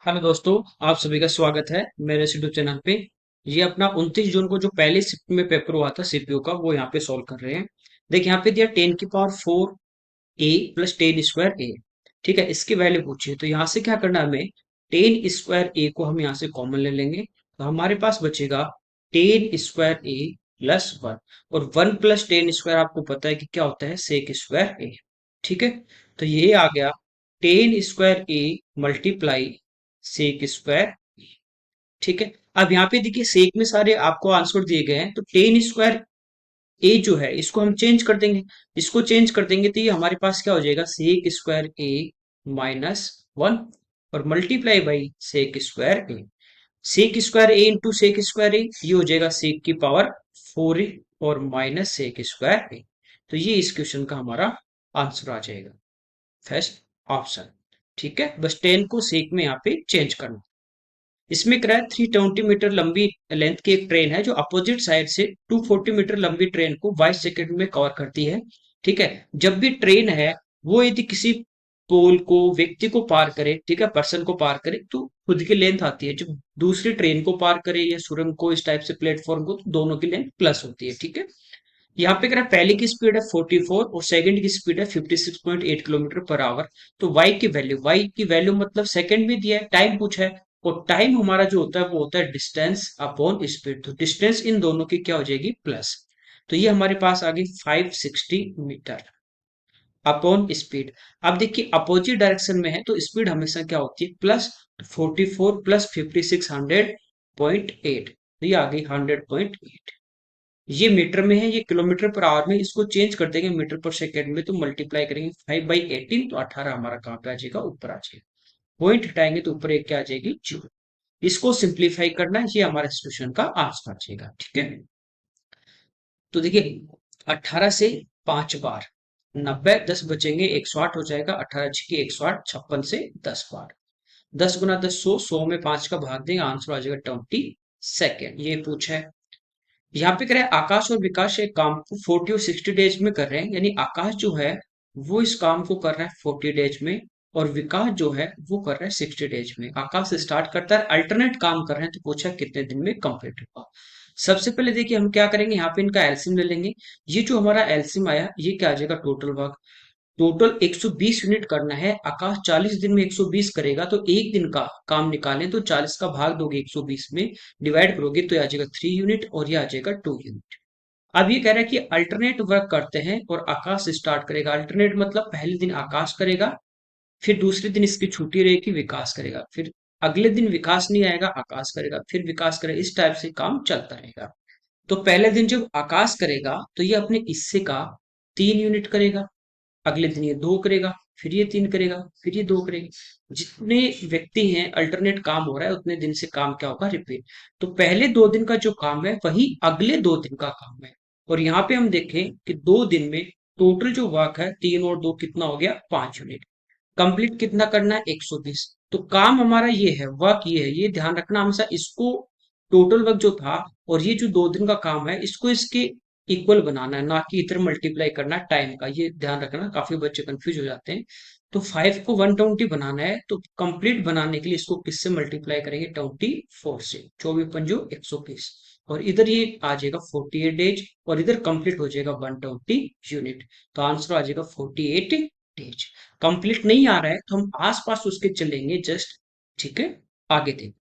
Hello दोस्तों, आप सभी का स्वागत है मेरे इस यूट्यूब चैनल पे। ये अपना 29 जून को जो पहले शिफ्ट में पेपर हुआ था सीपीयू का, वो यहाँ पे सॉल्व कर रहे हैं। देखिए यहाँ पे दिया 10 की पावर 4 ए प्लस 10 स्क्वायर ए। ठीक है, इसकी वैल्यू पूछिए तो यहाँ से क्या करना है हमें। 10 स्क्वायर ए को हम यहाँ से कॉमन ले लेंगे तो हमारे पास बचेगा 10 स्क्वायर ए प्लस 1। और 1 प्लस 10 स्क्वायर आपको पता है कि क्या होता है, सेक स्क्वायर ए। ठीक है, तो ये आ गया 10 square A multiply sec square. ठीक है, अब यहाँ पे देखिए सेक में सारे आपको आंसर दिए गए हैं, तो 10 स्क्वायर ए जो है इसको हम चेंज कर देंगे। इसको चेंज कर देंगे तो ये हमारे पास क्या हो जाएगा, सेक स्क्वायर ए -1 और multiply by sec square A. Sec square A into sec square A, ये हो जाएगा सेक की पावर 4 ए और माइनस सेक स्क्वायर ए। तो ये इस क्वेश्चन का हमारा आंसर आ जाएगा, फर्स्ट ऑप्शन। ठीक है, बस 10 को सेक में यहाँ पे चेंज करना। इसमें क्या है, 320 मीटर लंबी लेंथ की एक ट्रेन है जो अपोजिट साइड से 240 मीटर लंबी ट्रेन को 22 सेकेंड में कवर करती है। ठीक है, जब भी ट्रेन है वो यदि किसी पोल को, व्यक्ति को पार करे, ठीक है, पर्सन को पार करे, तो खुद की लेंथ आती है। जब दूसरी ट्रेन को पार करे या सुरंग को, इस टाइप से प्लेटफॉर्म को, तो दोनों की लेंथ प्लस होती है। ठीक है, यहाँ पे क्या है, पहले की स्पीड है 44 और सेकंड की स्पीड है 56.8 किलोमीटर पर आवर। तो y की वैल्यू मतलब सेकंड में दिया है, टाइम पूछा है। और टाइम हमारा जो होता है वो होता है डिस्टेंस अपॉन स्पीड, तो डिस्टेंस इन दोनों की क्या हो जाएगी, प्लस। तो ये हमारे पास आ गई 560 मीटर अपॉन स्पीड। अब देखिए अपोजिट डायरेक्शन में है तो स्पीड हमेशा क्या होती है, प्लस। 44 प्लस 56 100.8, तो ये आ गई 100.8। ये मीटर में है, ये किलोमीटर पर आवर में, इसको चेंज कर देंगे मीटर पर सेकेंड में, तो मल्टीप्लाई करेंगे 5/18, तो 18 हमारा कहाँ पे आ जाएगा, ऊपर आ जाएगा। पॉइंट हटाएंगे तो ऊपर एक क्या आ जाएगी, 0। इसको सिंप्लीफाई करना है, ये हमारा क्वेश्चन का आंसर आ जाएगा। ठीक है, तो देखिए 18 से 5 बार 90, 10 बचेंगे 108 हो जाएगा। 18 छः 108, 56 से 10 बार, 10 गुना 10 100, 100 में 5 का भाग देंगे, आंसर आ जाएगा 20 सेकेंड। ये पूछा है। यहाँ पे कह रहे हैं आकाश और विकास एक काम को 40 और 60 डेज में कर रहे हैं, यानी आकाश जो है वो इस काम को कर रहा है 40 डेज में, और विकास जो है वो कर रहा है 60 डेज में। आकाश स्टार्ट करता है, अल्टरनेट काम कर रहे हैं, तो पूछा कितने दिन में कंप्लीट होगा। सबसे पहले देखिए हम क्या करेंगे, यहाँ पे इनका एलसीएम ले लेंगे। ये जो हमारा एलसीएम आया, ये क्या आ जाएगा, टोटल वर्क। टोटल 120 यूनिट करना है, आकाश 40 दिन में 120 करेगा, तो एक दिन का काम निकालें तो 40 का भाग दोगे 120 में, डिवाइड करोगे तो ये आ जाएगा 3 यूनिट और ये आ जाएगा 2 यूनिट। अब ये कह रहा है कि अल्टरनेट वर्क करते हैं और आकाश स्टार्ट करेगा। अल्टरनेट मतलब पहले दिन आकाश करेगा, फिर दूसरे दिन इसकी छुट्टी रहेगी, विकास करेगा, फिर अगले दिन विकास नहीं आएगा, आकाश करेगा, फिर विकास करेगा, इस टाइप से काम चलता रहेगा। तो पहले दिन जब आकाश करेगा तो ये अपने हिस्से का 3 यूनिट करेगा, अगले दिन ये 2 करेगा, फिर ये 3 करेगा, फिर ये 2 करेगा। जितने व्यक्ति हैं अल्टरनेट काम हो रहा है उतने दिन से काम क्या होगा, रिपीट। तो पहले 2 दिन का जो काम है वही अगले 2 दिन का काम है। और यहाँ पे हम देखें कि 2 दिन में टोटल जो वर्क है 3 और 2 कितना हो गया, 5 यूनिट। कंप्लीट कितना करना है, 120। तो काम हमारा ये है, वर्क ये है, ये ध्यान रखना हमेशा इसको। टोटल वर्क जो था और ये जो 2 दिन का काम है, इसको इसके इक्वल बनाना है, ना कि इधर मल्टीप्लाई करना है टाइम का। ये ध्यान रखना, काफी बच्चे कंफ्यूज हो जाते हैं। तो 5 को 120 बनाना है, तो कंप्लीट बनाने के लिए इसको किससे मल्टीप्लाई करेंगे, 24 से। 24 पंजो 120, और इधर ये आ जाएगा 48 डेज, और इधर कंप्लीट हो जाएगा 120 यूनिट। तो आंसर आ जाएगा 48 डेज। कंप्लीट नहीं आ रहा है तो हम आसपास उसके चलेंगे जस्ट। ठीक है, आगे देख,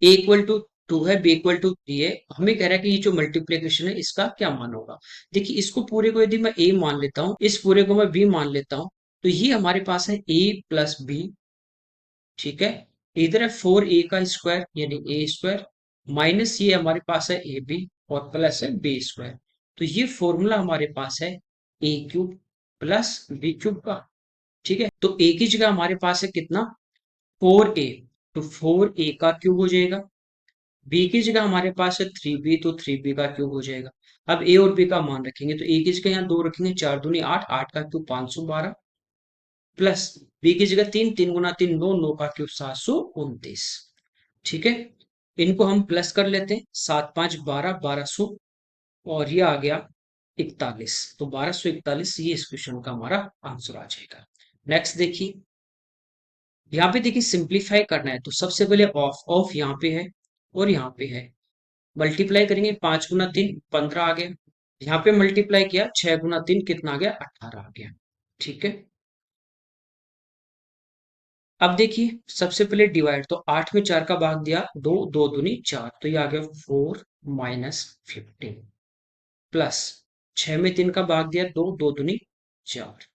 ए इक्वल टू 2 है, बी इक्वल टू 3 है। हमें कह रहा है कि ये जो मल्टीप्लीकेशन है इसका क्या मान होगा। देखिए इसको पूरे को यदि मैं ए मान लेता हूँ, इस पूरे को मैं बी मान लेता हूँ, तो ये हमारे पास है ए प्लस बी। ठीक है, इधर है 4 ए का स्क्वायर यानी ए स्क्वायर, माइनस ये हमारे पास है ए बी, और प्लस है बी स्क्वायर। तो ये फॉर्मूला हमारे पास है ए क्यूब प्लस बी क्यूब का। ठीक है, तो ए की जगह हमारे पास है कितना, 4 ए, तो 4 ए का क्यूब हो जाएगा। बी की जगह हमारे पास है 3 बी, तो 3 बी का क्यूब हो जाएगा। अब ए और बी का मान रखेंगे, तो ए की जगह यहाँ 2 रखेंगे, 4 दूनी 8, 8 का क्यूब 512, प्लस बी की जगह 3, 3 गुना 3 9, 9 का क्यूब 729। ठीक है, इनको हम प्लस कर लेते हैं, 7 5 12, 1200, और ये आ गया 41, तो 1241, ये इस क्वेश्चन का हमारा आंसर आ जाएगा। नेक्स्ट देखिए, यहाँ पे देखिए सिंप्लीफाई करना है तो सबसे पहले ऑफ ऑफ यहाँ पे है और यहाँ पे है, मल्टीप्लाई करेंगे 5 गुना 3 15 आ गया। यहाँ पे मल्टीप्लाई किया 6 गुना 3 कितना आ गया 18 आ गया। ठीक है, अब देखिए सबसे पहले डिवाइड, तो 8 में 4 का भाग दिया 2, 2 दूनी 4, तो ये आ गया 4 माइनस 15 प्लस 6 में 3 का भाग दिया 2, 2 दूनी 4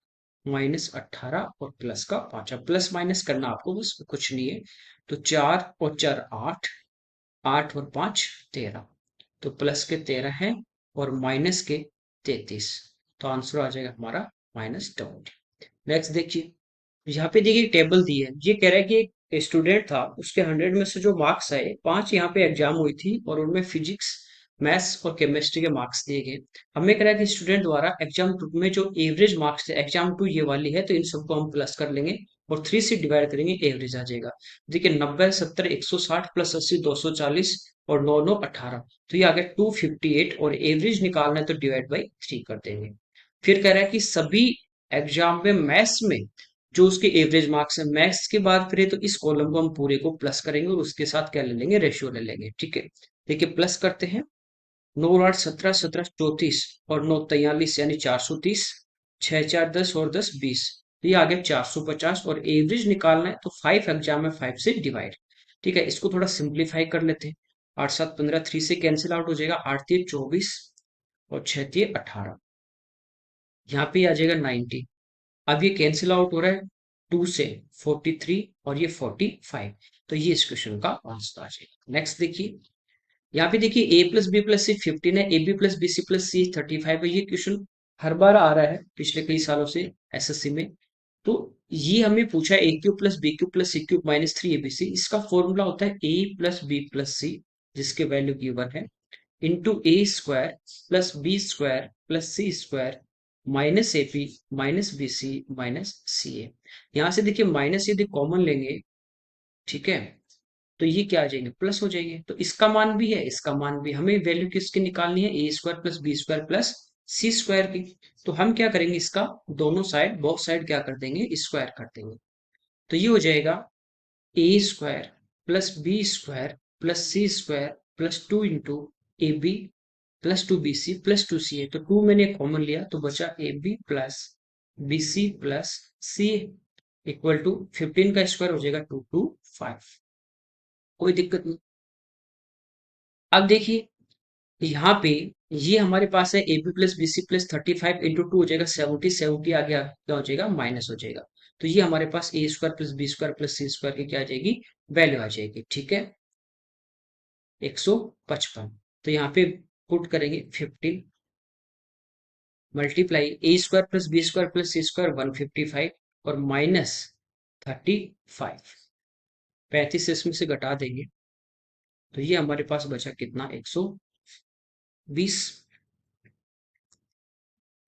माइनस 18 और प्लस का 5, अब प्लस माइनस करना आपको बस, कुछ नहीं है। तो 4 और 4 8, 8 और 5 13, तो प्लस के 13 है और माइनस के 33, तो आंसर आ जाएगा हमारा -20। नेक्स्ट देखिए, यहाँ पे देखिए टेबल दी है, ये कह रहा है कि एक स्टूडेंट था, उसके 100 में से जो मार्क्स आए 5 यहाँ पे एग्जाम हुई थी और उनमें फिजिक्स मैथ्स और केमिस्ट्री के मार्क्स दिए गए। हमें कह रहा है कि स्टूडेंट द्वारा एग्जाम 2 में जो एवरेज मार्क्स थे, एग्जाम 2 ये वाली है, तो इन सबको हम प्लस कर लेंगे और 3 से डिवाइड करेंगे, एवरेज आ जाएगा। देखिए 90 70 160 प्लस 80 240 और 9 9 18, तो ये आ गया 258 और एवरेज निकालना है तो डिवाइड बाई 3 कर देंगे। फिर कह रहा है कि सभी एग्जाम में मैथ्स में जो उसके एवरेज मार्क्स है, मैथ्स के बाद फिर तो इस कॉलम को हम पूरे को प्लस करेंगे और उसके साथ क्या ले लेंगे, रेशियो ले लेंगे। ठीक है, देखिए प्लस करते हैं, 9 8 17 17 34 और 9 43 यानी 430, 6 4 10 और 10 20, तो ये आ गया 450 और एवरेज निकालना है तो 5 एग्जाम में 5 से डिवाइड। ठीक है, इसको थोड़ा सिंप्लीफाई कर लेते हैं, 8 7 15 3 से कैंसिल आउट हो जाएगा, 8 3 24 और 6 3 18, यहाँ पे आ जाएगा 90। अब ये कैंसिल आउट हो रहा है 2 से, 43 और ये 45, तो ये इस क्वेश्चन का आंसर आ जाएगा। नेक्स्ट देखिए, यहाँ पे देखिए a plus B plus C 15 है, A B plus B C plus C 35 है। ये क्वेश्चन हर बार आ रहा है पिछले कई सालों से एसएससी में। तो ये हमें पूछा है a cube plus B cube plus C cube minus 3 abc, इसका फॉर्मूला होता है a plus B plus C, जिसके वैल्यू गिवन है, into A square plus B square plus C square minus A P minus B C minus C A. यहाँ से देखिए minus यदि common लेंगे, ठीक है, तो ये क्या आ जाएंगे, प्लस हो जाएंगे। तो इसका मान भी है, इसका मान भी, हमें वैल्यू किसकी निकालनी है, A square plus B square plus C square की। तो हम क्या करेंगे, इसका दोनों साइड, बोथ साइड क्या कर देंगे, स्क्वायर कर देंगे। तो ये हो जाएगा A square plus B square plus C square plus 2 into A B plus 2 bc plus 2 ca, तो 2 मैंने कॉमन लिया तो बचा A B plus B C plus C equal to 15 का स्क्वायर हो जाएगा 225, कोई दिक्कत नहीं। अब देखिए यहाँ पे ये हमारे पास है A B plus B C plus 35 into 2 हो जाएगा 70, 70 आ गया क्या हो जाएगा, माइनस हो जाएगा। तो ये हमारे पास A square plus B square plus C square की क्या आ जाएगी, वैल्यू आ जाएगी। ठीक है, 155, तो यहाँ पे पुट करेंगे 15 multiply A square plus B square plus C square 155 और माइनस 35, 35 से इसमें से घटा देंगे तो ये हमारे पास बचा कितना, 120,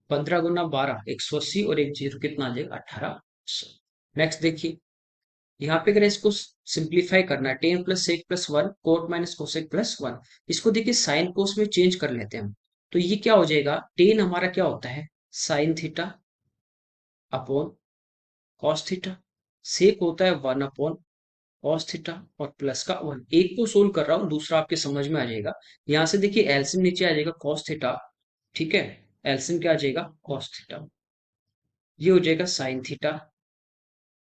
15 गुना 12 180 और एक जीरो कितना आ जाएगा 1800। नेक्स्ट देखिए, यहाँ पे अगर इसको सिंप्लीफाई करना है, 10 plus sec plus 1 cot minus cosec plus 1, इसको देखिए साइन कोस में चेंज कर लेते हैं हम। तो ये क्या हो जाएगा, 10 हमारा क्या होता है, sine theta upon cos theta, sec होता है 1 अपॉन कॉस थीटा और प्लस का 1। एक को सोल्व कर रहा हूँ, दूसरा आपके समझ में आ जाएगा। यहाँ से देखिए एलसीएम नीचे आ जाएगा कॉस थीटा, ठीक है, एलसीएम क्या आ जाएगा कॉस थीटा, ये हो जाएगा साइन थीटा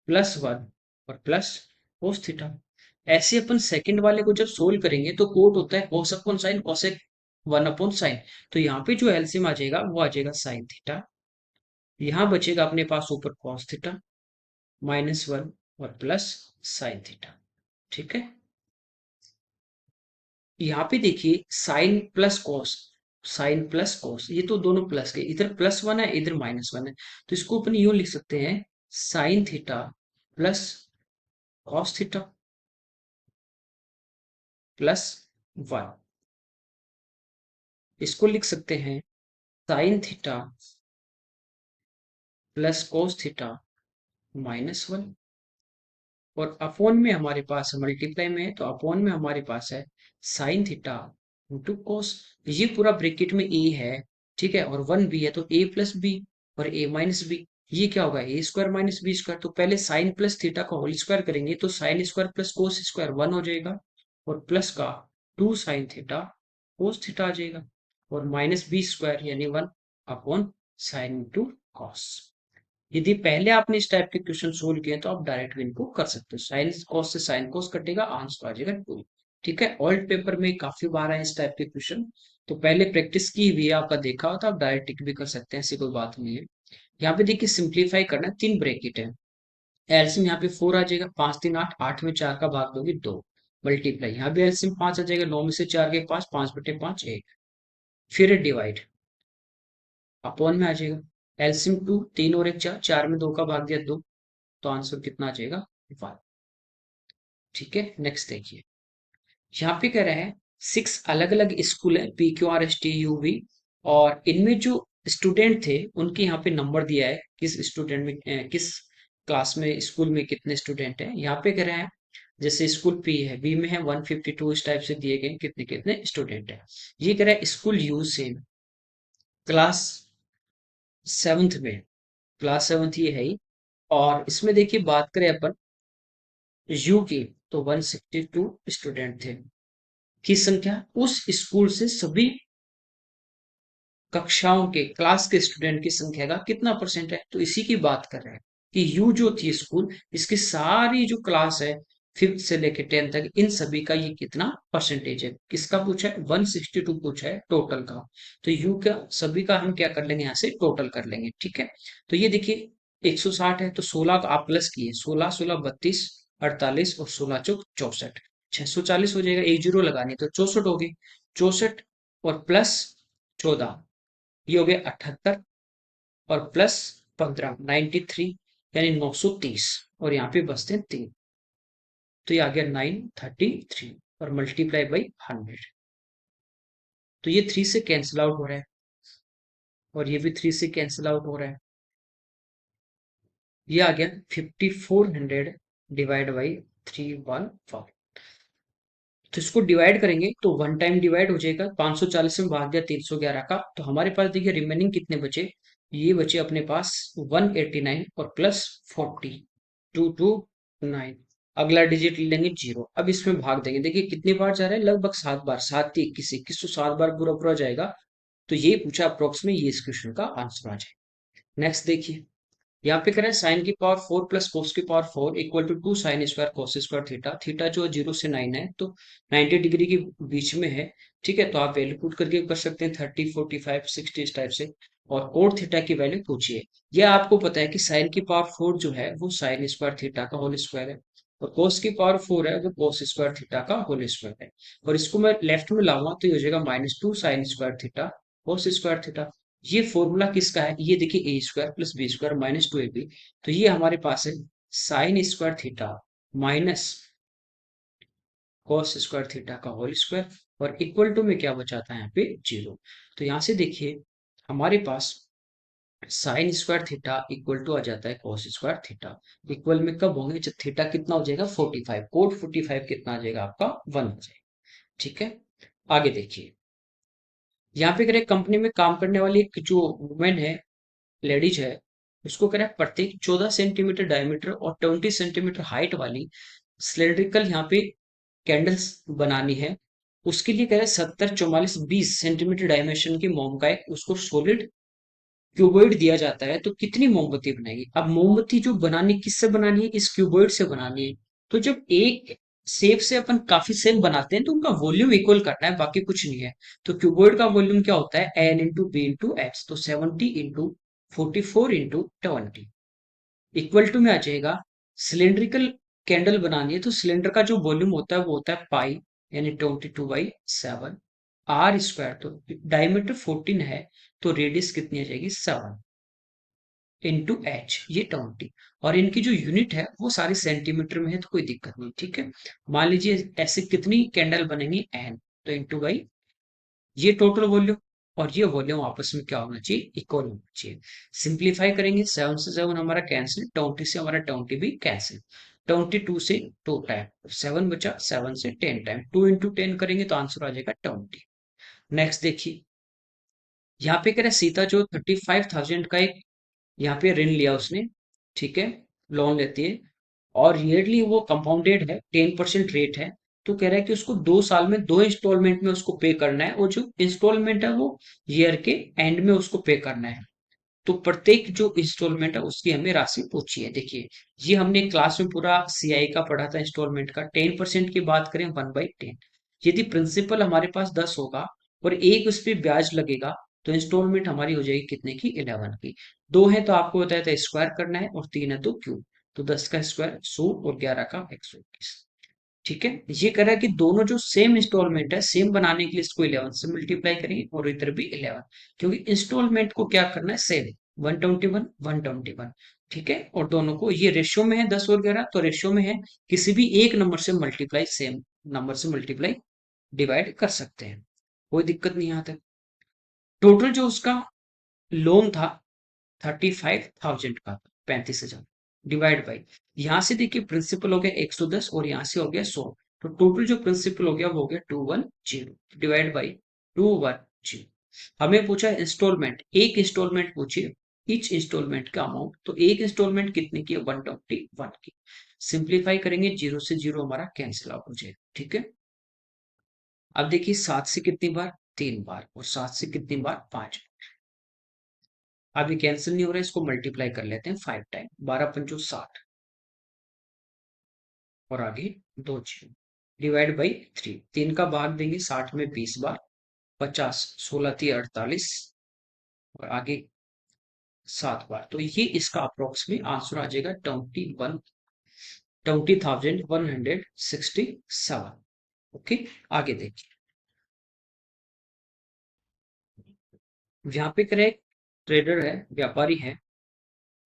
प्लस 1 और प्लस कोस थीटा। ऐसे अपन सेकंड वाले को जब सोल्व करेंगे तो कोट होता है cos upon sign cosec 1 upon sine, तो यहाँ पे जो एलसीएम आ जाएगा वो आ जाएगा साइन थीटा, यहाँ बचेगा अपने पास ऊपर कॉस थीटा -1 और प्लस साइन थीटा। ठीक है, यहाँ पे देखिए sine plus cos, sine plus cos, ये तो दोनों प्लस के, इधर +1 है इधर -1 है, तो इसको अपन यूं लिख सकते हैं sine theta plus cos theta plus 1, इसको लिख सकते हैं sine theta plus cos theta -1, और अपॉन में हमारे पास मल्टीप्लाई में है तो अपॉन में हमारे पास है साइन थीटा इंटू कॉस, ये पूरा ब्रैकेट में ए है, ठीक है, और 1 बी है तो a प्लस बी और a माइनस बी, ये क्या होगा, ए स्क्वायर माइनस बी स्क्वायर। तो पहले साइन प्लस थीटा का होल स्क्वायर करेंगे तो sine square plus cos square 1 हो जाएगा, और प्लस का 2 साइन थीटा कोस थीटा आ जाएगा, और माइनस बी स्क्वायर यानी 1 अपॉन साइन इंटू कॉस। यदि पहले आपने इस टाइप के क्वेश्चन सोल्व किए तो आप डायरेक्ट भी इनको कर सकते हो। साइन कॉस से साइन कॉस कटेगा, आंसर आ जाएगा 2। ठीक है, ऑल्ट पेपर में काफी बार है इस टाइप के क्वेश्चन, तो पहले प्रैक्टिस की हुई है, आपका देखा हो तो आप डायरेक्ट टिक भी कर सकते हैं, ऐसी कोई बात नहीं है। यहाँ पे देखिए सिंप्लीफाई करना है, 3 ब्रैकेट है, एलसीएम यहाँ पे 4 आ जाएगा, 5 3 8, 8 में 4 का भाग दोगे 2, मल्टीप्लाई यहाँ भी एलसीएम 5 आ जाएगा, 9 में से 4 के 5, 5/5 1, फिर डिवाइड अपॉन में आ जाएगा, एलसीएम 2, 3 और 1 4, 4 में 2 का भाग दिया 2, तो आंसर कितना आ जाएगा 1। ठीक है, नेक्स्ट देखिए, यहाँ पे कह रहे हैं 6 अलग अलग स्कूल है, P Q R S T U V, और इनमें जो स्टूडेंट थे उनके यहाँ पे नंबर दिया है, किस स्टूडेंट में किस क्लास में स्कूल में कितने स्टूडेंट हैं। यहाँ पे कह रहे हैं जैसे स्कूल पी है, बी में है 152, इस टाइप से दिए गए कितने कितने स्टूडेंट हैं। ये कह रहा है स्कूल यू से क्लास 7th में, क्लास 7th ये है ही, और इसमें देखिए बात करें अपन यू की, तो 162 स्टूडेंट थे, की संख्या उस स्कूल से सभी कक्षाओं के क्लास के स्टूडेंट की संख्या का कितना परसेंट है, तो इसी की बात कर रहे हैं कि यू जो थी स्कूल, इसकी सारी जो क्लास है 5th से लेके 10th तक, इन सभी का ये कितना परसेंटेज है, किसका पूछा है, 162 पूछा है टोटल का। तो यू का सभी का हम क्या कर लेंगे, यहाँ से टोटल कर लेंगे। ठीक है, तो ये देखिए 160 है, तो 16 का आप प्लस किए, 16 16 32 48 और 16 चौक 64, 640 हो जाएगा, एक जीरो लगानी तो 64 हो गई, 64 और प्लस 14, ये हो गया 78, और प्लस 15 93, यानी 930, और यहाँ पे बचते हैं 3, तो ये आ गया 933, और मल्टीप्लाई बाई 100, तो ये 3 से कैंसिल आउट हो रहा है, और ये भी 3 से कैंसिल आउट हो रहा है, ये आ गया 5400 डिवाइड बाई 314। तो इसको डिवाइड करेंगे तो वन टाइम डिवाइड हो जाएगा, 540 में भाग दिया 311 का, तो हमारे पास देखिए रिमेनिंग कितने बचे, ये बचे अपने पास 189 और प्लस 40, 229, अगला डिजिट लेंगे 0, अब इसमें भाग देंगे, देखिए कितनी बार जा रहा है, लगभग 7 बार, 7 3 21 21, तो 7 बार पूरा पूरा जाएगा, तो ये पूछा अप्रोक्स में, ये इस क्वेश्चन का आंसर आ जाएगा। नेक्स्ट देखिए, यहाँ पे करें साइन की पावर 4 प्लस कोस की power 4 equal to 2 sine square cos square theta, theta जो 0 से 9 है, तो 90 डिग्री के बीच में है। ठीक है, तो आप वैल्यू पुट करके कर सकते हैं 30 45 60 इस टाइप से, और कोट थीटा की वैल्यू पूछिए। यह आपको पता है कि साइन की पावर 4 जो है वो साइन स्क्वायर थीटा का होल स्क्वायर है, और कोस की पावर 4 है वो कोस स्क्वायर थीटा का होल स्क्वायर है, और इसको मैं लेफ्ट में लाऊंगा तो ये हो जाएगा -2 sine square theta cos square theta. ये फॉर्मूला किसका है, ये देखिए A square plus B square -2ab, तो ये हमारे पास है sine square theta minus cos square theta का होल स्क्वायर, और इक्वल टू में क्या बचाता है यहाँ पे 0। तो यहाँ से देखिए हमारे पास sine square theta equal to आ जाता है कॉस स्क्वायर थीटा, इक्वल में कब होंगे, जब थीटा कितना हो जाएगा 45, कोट 45 कितना आ जाएगा आपका 1 हो जाएगा। ठीक है, आगे देखिए, यहाँ पे करें कंपनी में काम करने वाली एक जो वुमेन है, लेडीज है, उसको कह रहा है प्रत्येक 14 सेंटीमीटर डायमीटर और 20 सेंटीमीटर हाइट वाली सिलेंड्रिकल यहाँ पे कैंडल्स बनानी है। उसके लिए कह रहा है 70 44 20 सेंटीमीटर डायमेंशन की मोम का एक उसको सॉलिड क्यूबॉइड दिया जाता है, तो कितनी मोमबत्ती बनाएगी। अब मोमबत्ती जो बनानी किससे बनानी है, इस क्यूबॉइड से बनानी है, तो जब एक सेप से अपन काफी सेप बनाते हैं तो उनका वॉल्यूम इक्वल करना है, बाकी कुछ नहीं है। तो क्यूबॉइड का वॉल्यूम क्या होता है, N into B into H, तो 70 इंटू 44 इंटू 20 इक्वल टू में आ जाएगा, सिलेंड्रिकल कैंडल बनानी है तो सिलेंडर का जो वॉल्यूम होता है वो होता है पाई, यानी 22/7 आर स्क्वायर, तो डायमीटर 14 है, तो रेडियस कितनी आ जाएगी 7 इंटू एच, ये 20, और इनकी जो यूनिट है वो सारी सेंटीमीटर में है, तो कोई दिक्कत नहीं। ठीक है, मान लीजिए ऐसे कितनी कैंडल बनेंगी एन, तो इंटू बाई ये टोटल वॉल्यूम, और ये वॉल्यूम आपस में क्या होना चाहिए, इक्वल होना चाहिए। सिंप्लीफाई करेंगे 7 से 7 हमारा कैंसिल, 20 से हमारा 20 भी कैंसिल, 22 से 2 टाइम 7 बचा, 7 से 10 टाइम 2 इंटू 10 करेंगे तो आंसर आ जाएगा 20। नेक्स्ट देखिए, यहाँ पे कह रहे हैं सीता जो 35,000 का एक यहाँ पे ऋण लिया उसने, ठीक है, लोन लेती है, और ईयरली वो कंपाउंडेड है, 10% रेट है। तो कह रहा है कि उसको 2 साल में 2 इंस्टॉलमेंट में उसको पे करना है, और जो इंस्टॉलमेंट है वो ईयर के एंड में उसको पे करना है। तो प्रत्येक जो इंस्टॉलमेंट है उसकी हमें राशि पूछी है। देखिए, ये हमने क्लास में पूरा सीआई का पढ़ा था इंस्टॉलमेंट का। 10% की बात करें, 1/10, यदि प्रिंसिपल हमारे पास 10 होगा और एक उस पर ब्याज लगेगा, तो इंस्टॉलमेंट हमारी हो जाएगी कितने की, 11 की। दो है तो आपको बताया था स्क्वायर करना है, और तीन है तो क्यूब। तो 10 का स्क्वायर 100, और 11 का 121। ठीक है, ये कह रहा है कि दोनों जो सेम इंस्टॉलमेंट है, सेम बनाने के लिए इसको 11 से मल्टीप्लाई करेंगे, और इधर भी 11, क्योंकि इंस्टॉलमेंट को क्या करना है, सेम, 121 121। ठीक है, और दोनों को ये रेशियो में है, 10 और 11 तो रेशियो में है, किसी भी एक नंबर से मल्टीप्लाई, सेम नंबर से मल्टीप्लाई, डिवाइड कर सकते हैं, कोई दिक्कत नहीं आता। टोटल जो उसका लोन था 35,000 का, 35,000, डिवाइड बाई, यहां से देखिए प्रिंसिपल हो गया 110, और यहां से हो गया 100। तो टोटल जो प्रिंसिपल हो गया वो हो गया 210, डिवाइड बाई 210। हमें पूछा इंस्टॉलमेंट, एक इंस्टॉलमेंट पूछिए, ईच इंस्टॉलमेंट का अमाउंट, तो एक इंस्टॉलमेंट कितने की है, 121 की। सिंप्लीफाई करेंगे, जीरो से जीरो हमारा कैंसिल आउट हो जाएगा। ठीक है, अब देखिए 7 से कितनी बार, 3 बार, और 7 से कितनी बार, 5। अभी कैंसिल नहीं हो रहा है, इसको मल्टीप्लाई कर लेते हैं 5 टाइम, 12 पंचो 60, और आगे 2 जीरो, डिवाइड बाई 3, 3 का भाग देंगे 60 में 20 बार, 50, 16 × 3 = 48, और आगे 7 बार। तो ये इसका अप्रोक्सीमेट आंसर आ जाएगा 20,167। ओके, आगे देखिए, यहाँ पे करें, ट्रेडर है, व्यापारी है,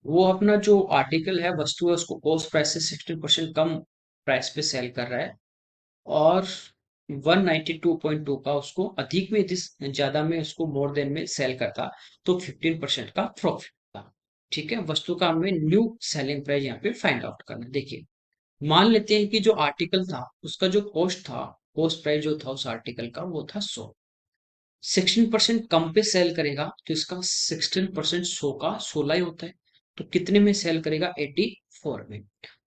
वो अपना जो आर्टिकल है, वस्तु है, उसको कॉस्ट प्राइस से 60% कम प्राइस पे सेल कर रहा है, और 192.2 का उसको अधिक में, जिस ज्यादा में उसको मोर देन में सेल करता, तो 15% का प्रॉफिट था। ठीक है, वस्तु का हमें न्यू सेलिंग प्राइस यहाँ पे फाइंड आउट करना है। देखिए, मान लेते हैं कि जो आर्टिकल था उसका जो कॉस्ट था, कॉस्ट प्राइस जो था उस आर्टिकल का वो था 100, 16% कम पे सेल करेगा, तो इसका 16% 100 का 16 ही होता है, तो कितने में सेल करेगा, 84 में।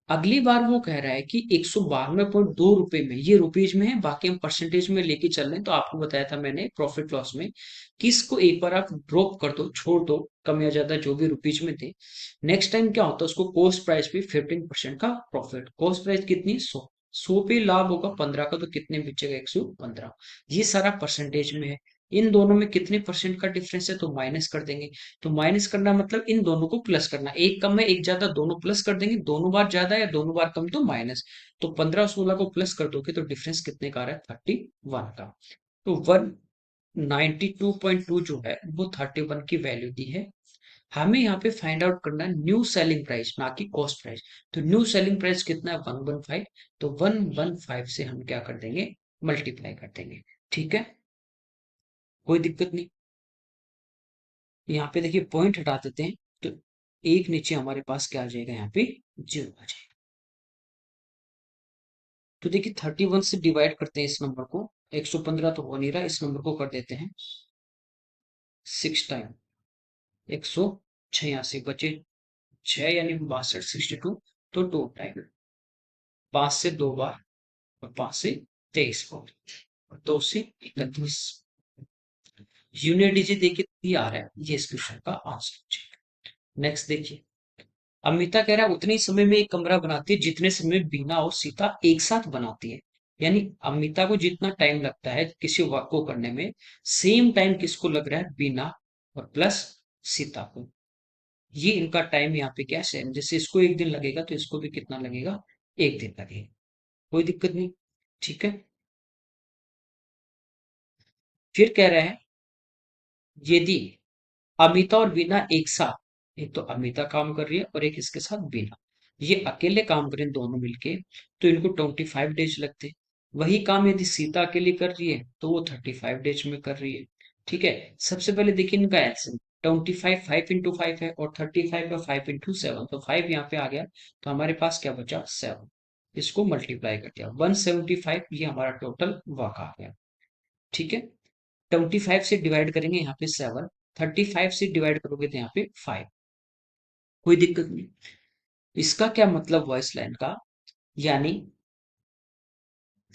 अगली बार वो कह रहा है कि 192.2 रुपए में, ये रुपीज में है, बाकी हम परसेंटेज में लेके चल रहे हैं, तो आपको बताया था मैंने प्रॉफिट लॉस में कि इसको एक बार आप ड्रॉप कर दो, छोड़ दो, कम या ज्यादा जो भी रुपीज में थे, नेक्स्ट टाइम क्या होता है, उसको कॉस्ट प्राइस पे 15% का प्रॉफिट, कॉस्ट प्राइस कितनी, 100, 100 पे लाभ होगा 15 का, तो कितने बचेगा, 115। ये सारा परसेंटेज में है। इन दोनों में कितने परसेंट का डिफरेंस है, तो माइनस कर देंगे। तो माइनस करना मतलब इन दोनों को प्लस करना, एक कम है एक ज्यादा, दोनों प्लस कर देंगे, दोनों बार ज्यादा या दोनों बार कम तो माइनस। तो 15 और 16 को प्लस कर दोगे तो डिफरेंस कितने का आ रहा है, 31 का। तो 192.2 जो है वो 31 की वैल्यू दी है। हमें यहाँ पे फाइंड आउट करना है न्यू सेलिंग प्राइस, ना कि कॉस्ट प्राइस। तो न्यू सेलिंग प्राइस कितना है, 115, तो 115 से हम क्या कर देंगे, मल्टीप्लाई कर देंगे। ठीक है, कोई दिक्कत नहीं। यहाँ पे देखिए पॉइंट हटा देते हैं, तो एक नीचे हमारे पास क्या आ जाएगा, यहाँ पे जीरो आ जाएगा। तो देखिए 31 से डिवाइड करते हैं इस नंबर को, 115 तो हो नहीं रहा, इस नंबर को कर देते हैं 6 टाइम, 186 बचे 6, यानी 62, 62, तो 2 टाइम, 5 से 2 बार, और 5 से 23 बार, और 2 से 31। यूनिट डिजिट देखिए ये आ रहा है, ये इस क्वेश्चन का आंसर। नेक्स्ट देखिए, अमिता कह रहा है उतने ही समय में एक कमरा बनाती है जितने समय बीना और सीता एक साथ बनाती है। यानी अमिता को जितना टाइम लगता है किसी वर्क को करने में, सेम टाइम किसको लग रहा है, बीना और प्लस सीता को। ये इनका टाइम यहाँ पे क्या सेम, जैसे इसको एक दिन लगेगा तो इसको भी कितना लगेगा, एक दिन लगेगा, कोई दिक्कत नहीं। ठीक है, फिर कह रहा है यदि अमिता और बीना एक साथ, एक तो अमिता काम कर रही है और एक इसके साथ बीना, ये अकेले काम करें दोनों मिलके, तो इनको 25 डेज लगते। वही काम यदि सीता अकेली कर रही है तो वो 35 डेज में कर रही है। ठीक है, सबसे पहले देखिए इनका एल्सियम, 25 5 × 5 है, और 35 का 5 × 7, तो 5 यहाँ पे आ गया, तो हमारे पास क्या बचा, 7। इसको मल्टीप्लाई कर दिया, 175, ये हमारा टोटल वर्क आ गया। ठीक है, 25 से डिवाइड करेंगे यहाँ पे 7, 35 से डिवाइड करोगे तो यहाँ पे 5, कोई दिक्कत नहीं। इसका क्या मतलब हुआ इस लाइन का, यानी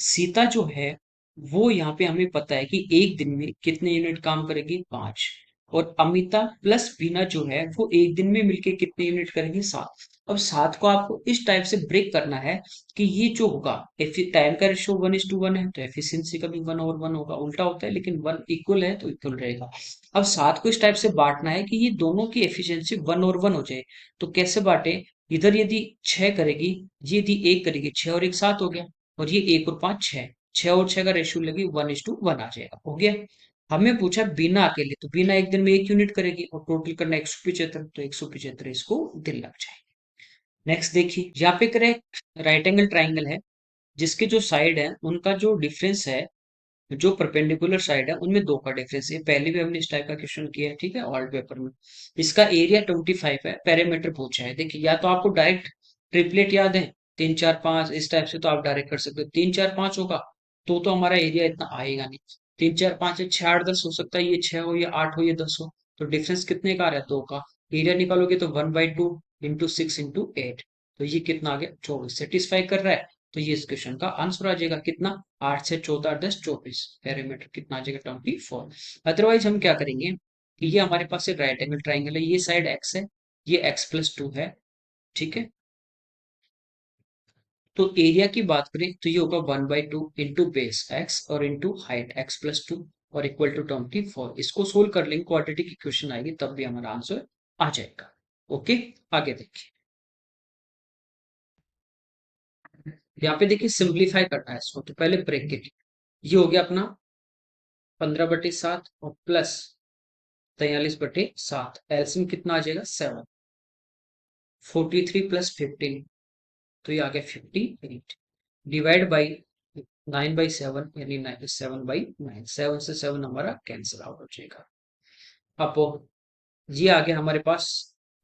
सीता जो है वो यहाँ पे हमें पता है कि एक दिन में कितने यूनिट काम करेगी, 5। और अमिता प्लस बीना जो है वो एक दिन में मिलके कितने यूनिट करेंगे, 7। अब 7 को आपको इस टाइप से ब्रेक करना है कि ये जो होगा, टाइम का रेशियो 1:1 है तो एफिशिएंसी का भी 1/1 होगा। उल्टा होता है लेकिन 1 इक्वल है तो इक्वल रहेगा। अब 7 को इस टाइप से बांटना है कि ये दोनों की एफिशिएंसी 1/1 हो जाए। तो कैसे बांटे, इधर यदि 6 करेगी, ये यदि 1 करेगी, 6 और 1 7 हो गया। और ये 1 और 5 6, 6 और 6 का रेशियो लगी 1:1 आ जाएगा, हो गया। हमें पूछा बिना अकेले, तो बिना एक दिन में 1 यूनिट करेगी और टोटल करना 175, तो 175 इसको दिन लग जाए। नेक्स्ट देखिए, यहाँ पे करे राइट एंगल ट्राइंगल है, जिसके जो साइड है उनका जो डिफरेंस है, जो परपेंडिकुलर साइड है उनमें दो का डिफरेंस है। पहले भी हमने इस टाइप का क्वेश्चन किया है, ठीक है, ऑल्ट पेपर में। इसका एरिया 25 है, पेरीमीटर पूछा है। देखिए, या तो आपको डायरेक्ट ट्रिपलेट याद है, 3 4 5, इस टाइप से तो आप डायरेक्ट कर सकते हो। 3 4 5 होगा तो हमारा एरिया इतना आएगा नहीं। 3 4 5 है, 6 8 10 हो सकता है, ये 6 हो, ये 8 हो, ये 10 हो। तो डिफरेंस कितने का आ रहा है, 2 का। एरिया निकालोगे तो 1/2 इंटू 6 इंटू 8, तो ये कितना आ गया, 24। सेटिस्फाई कर रहा है, तो ये इस क्वेश्चन का आंसर आ जाएगा। कितना, 8 से 14 10 24, पेरीमीटर कितना आ जाएगा, 24। अदरवाइज हम क्या करेंगे कि ये हमारे पास एक राइट एंगल ट्राइंगल है, ये साइड एक्स है, ये x+2 है, ठीक है। तो एरिया की बात करें तो ये होगा 1/2 इंटू बेस एक्स और इंटू हाइट x+2 और इक्वल टू 24। इसको सोल्व कर लेंगे, क्वाड्रेटिक इक्वेशन आएगी तब भी हमारा आंसर आ जाएगा। ओके, आगे देखिए। यहाँ पे देखिए सिंप्लीफाई करना है इसको, तो पहले ब्रैकेट, ये हो गया अपना 15/7 और प्लस 43/7, एलसीएम कितना आ जाएगा, 7। 43 प्लस 15, तो ये आ गया 58, डिवाइड बाई 9/7, यानी 7/9, 7 से 7 हमारा कैंसिल आउट हो जाएगा। अब ये आ गया हमारे पास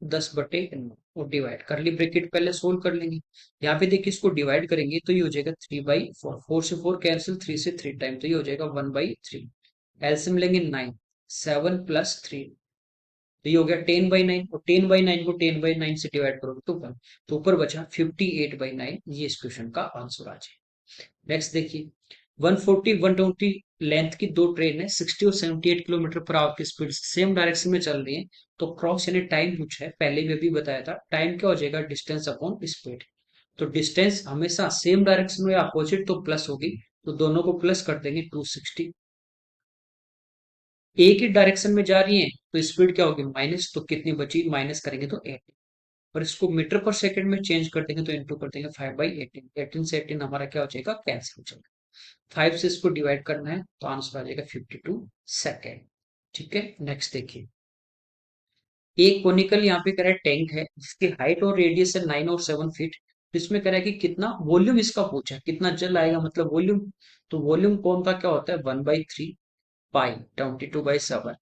10/9, और डिवाइड कर ली ब्रैकेट, पहले सोल्व कर लेंगे। यहाँ पे देखिए इसको डिवाइड करेंगे तो ये हो जाएगा 3/4, 4 से 4 कैंसिल, 3 से 3 टाइम, तो ये हो जाएगा 1/3। एलसीएम लेंगे 9, 7 प्लस 3, तो ये हो गया 10/9, और 10/9 को 10/9 से डिवाइड करोगे तो 1, तो ऊपर बचा 58/9, ये इस क्वेश्चन का आंसर आ जाए। नेक्स्ट देखिए, 140 120 लेंथ की दो ट्रेन है, 60 और 78 किलोमीटर पर आवर की स्पीड से सेम डायरेक्शन में चल रही है। तो क्रॉस यानी टाइम पूछा है, पहले भी अभी बताया था, टाइम क्या हो जाएगा, डिस्टेंस अपॉन स्पीड। तो डिस्टेंस हमेशा सेम डायरेक्शन में अपोजिट तो प्लस होगी, तो दोनों को प्लस कर देंगे, 260। एक ही डायरेक्शन में जा रही है तो स्पीड क्या होगी, माइनस, तो कितनी बची, माइनस करेंगे तो 8। और इसको मीटर पर सेकंड में चेंज कर देंगे तो इंटू कर देंगे 5/18, 18 से 18 हमारा क्या हो जाएगा, कैंसिल हो जाएगा। 5 से इसको डिवाइड करना है तो आंसर आ जाएगा 52 सेकेंड। ठीक है, नेक्स्ट देखिए, एक कोनिकल यहाँ पे कह रहा है टैंक है, जिसकी हाइट और रेडियस है 9 और 7 फीट। तो इसमें कह रहा है कि कितना वॉल्यूम इसका पूछा है, कितना जल आएगा, मतलब वॉल्यूम। तो वॉल्यूम कौन का क्या होता है, 1/3 पाई 22/7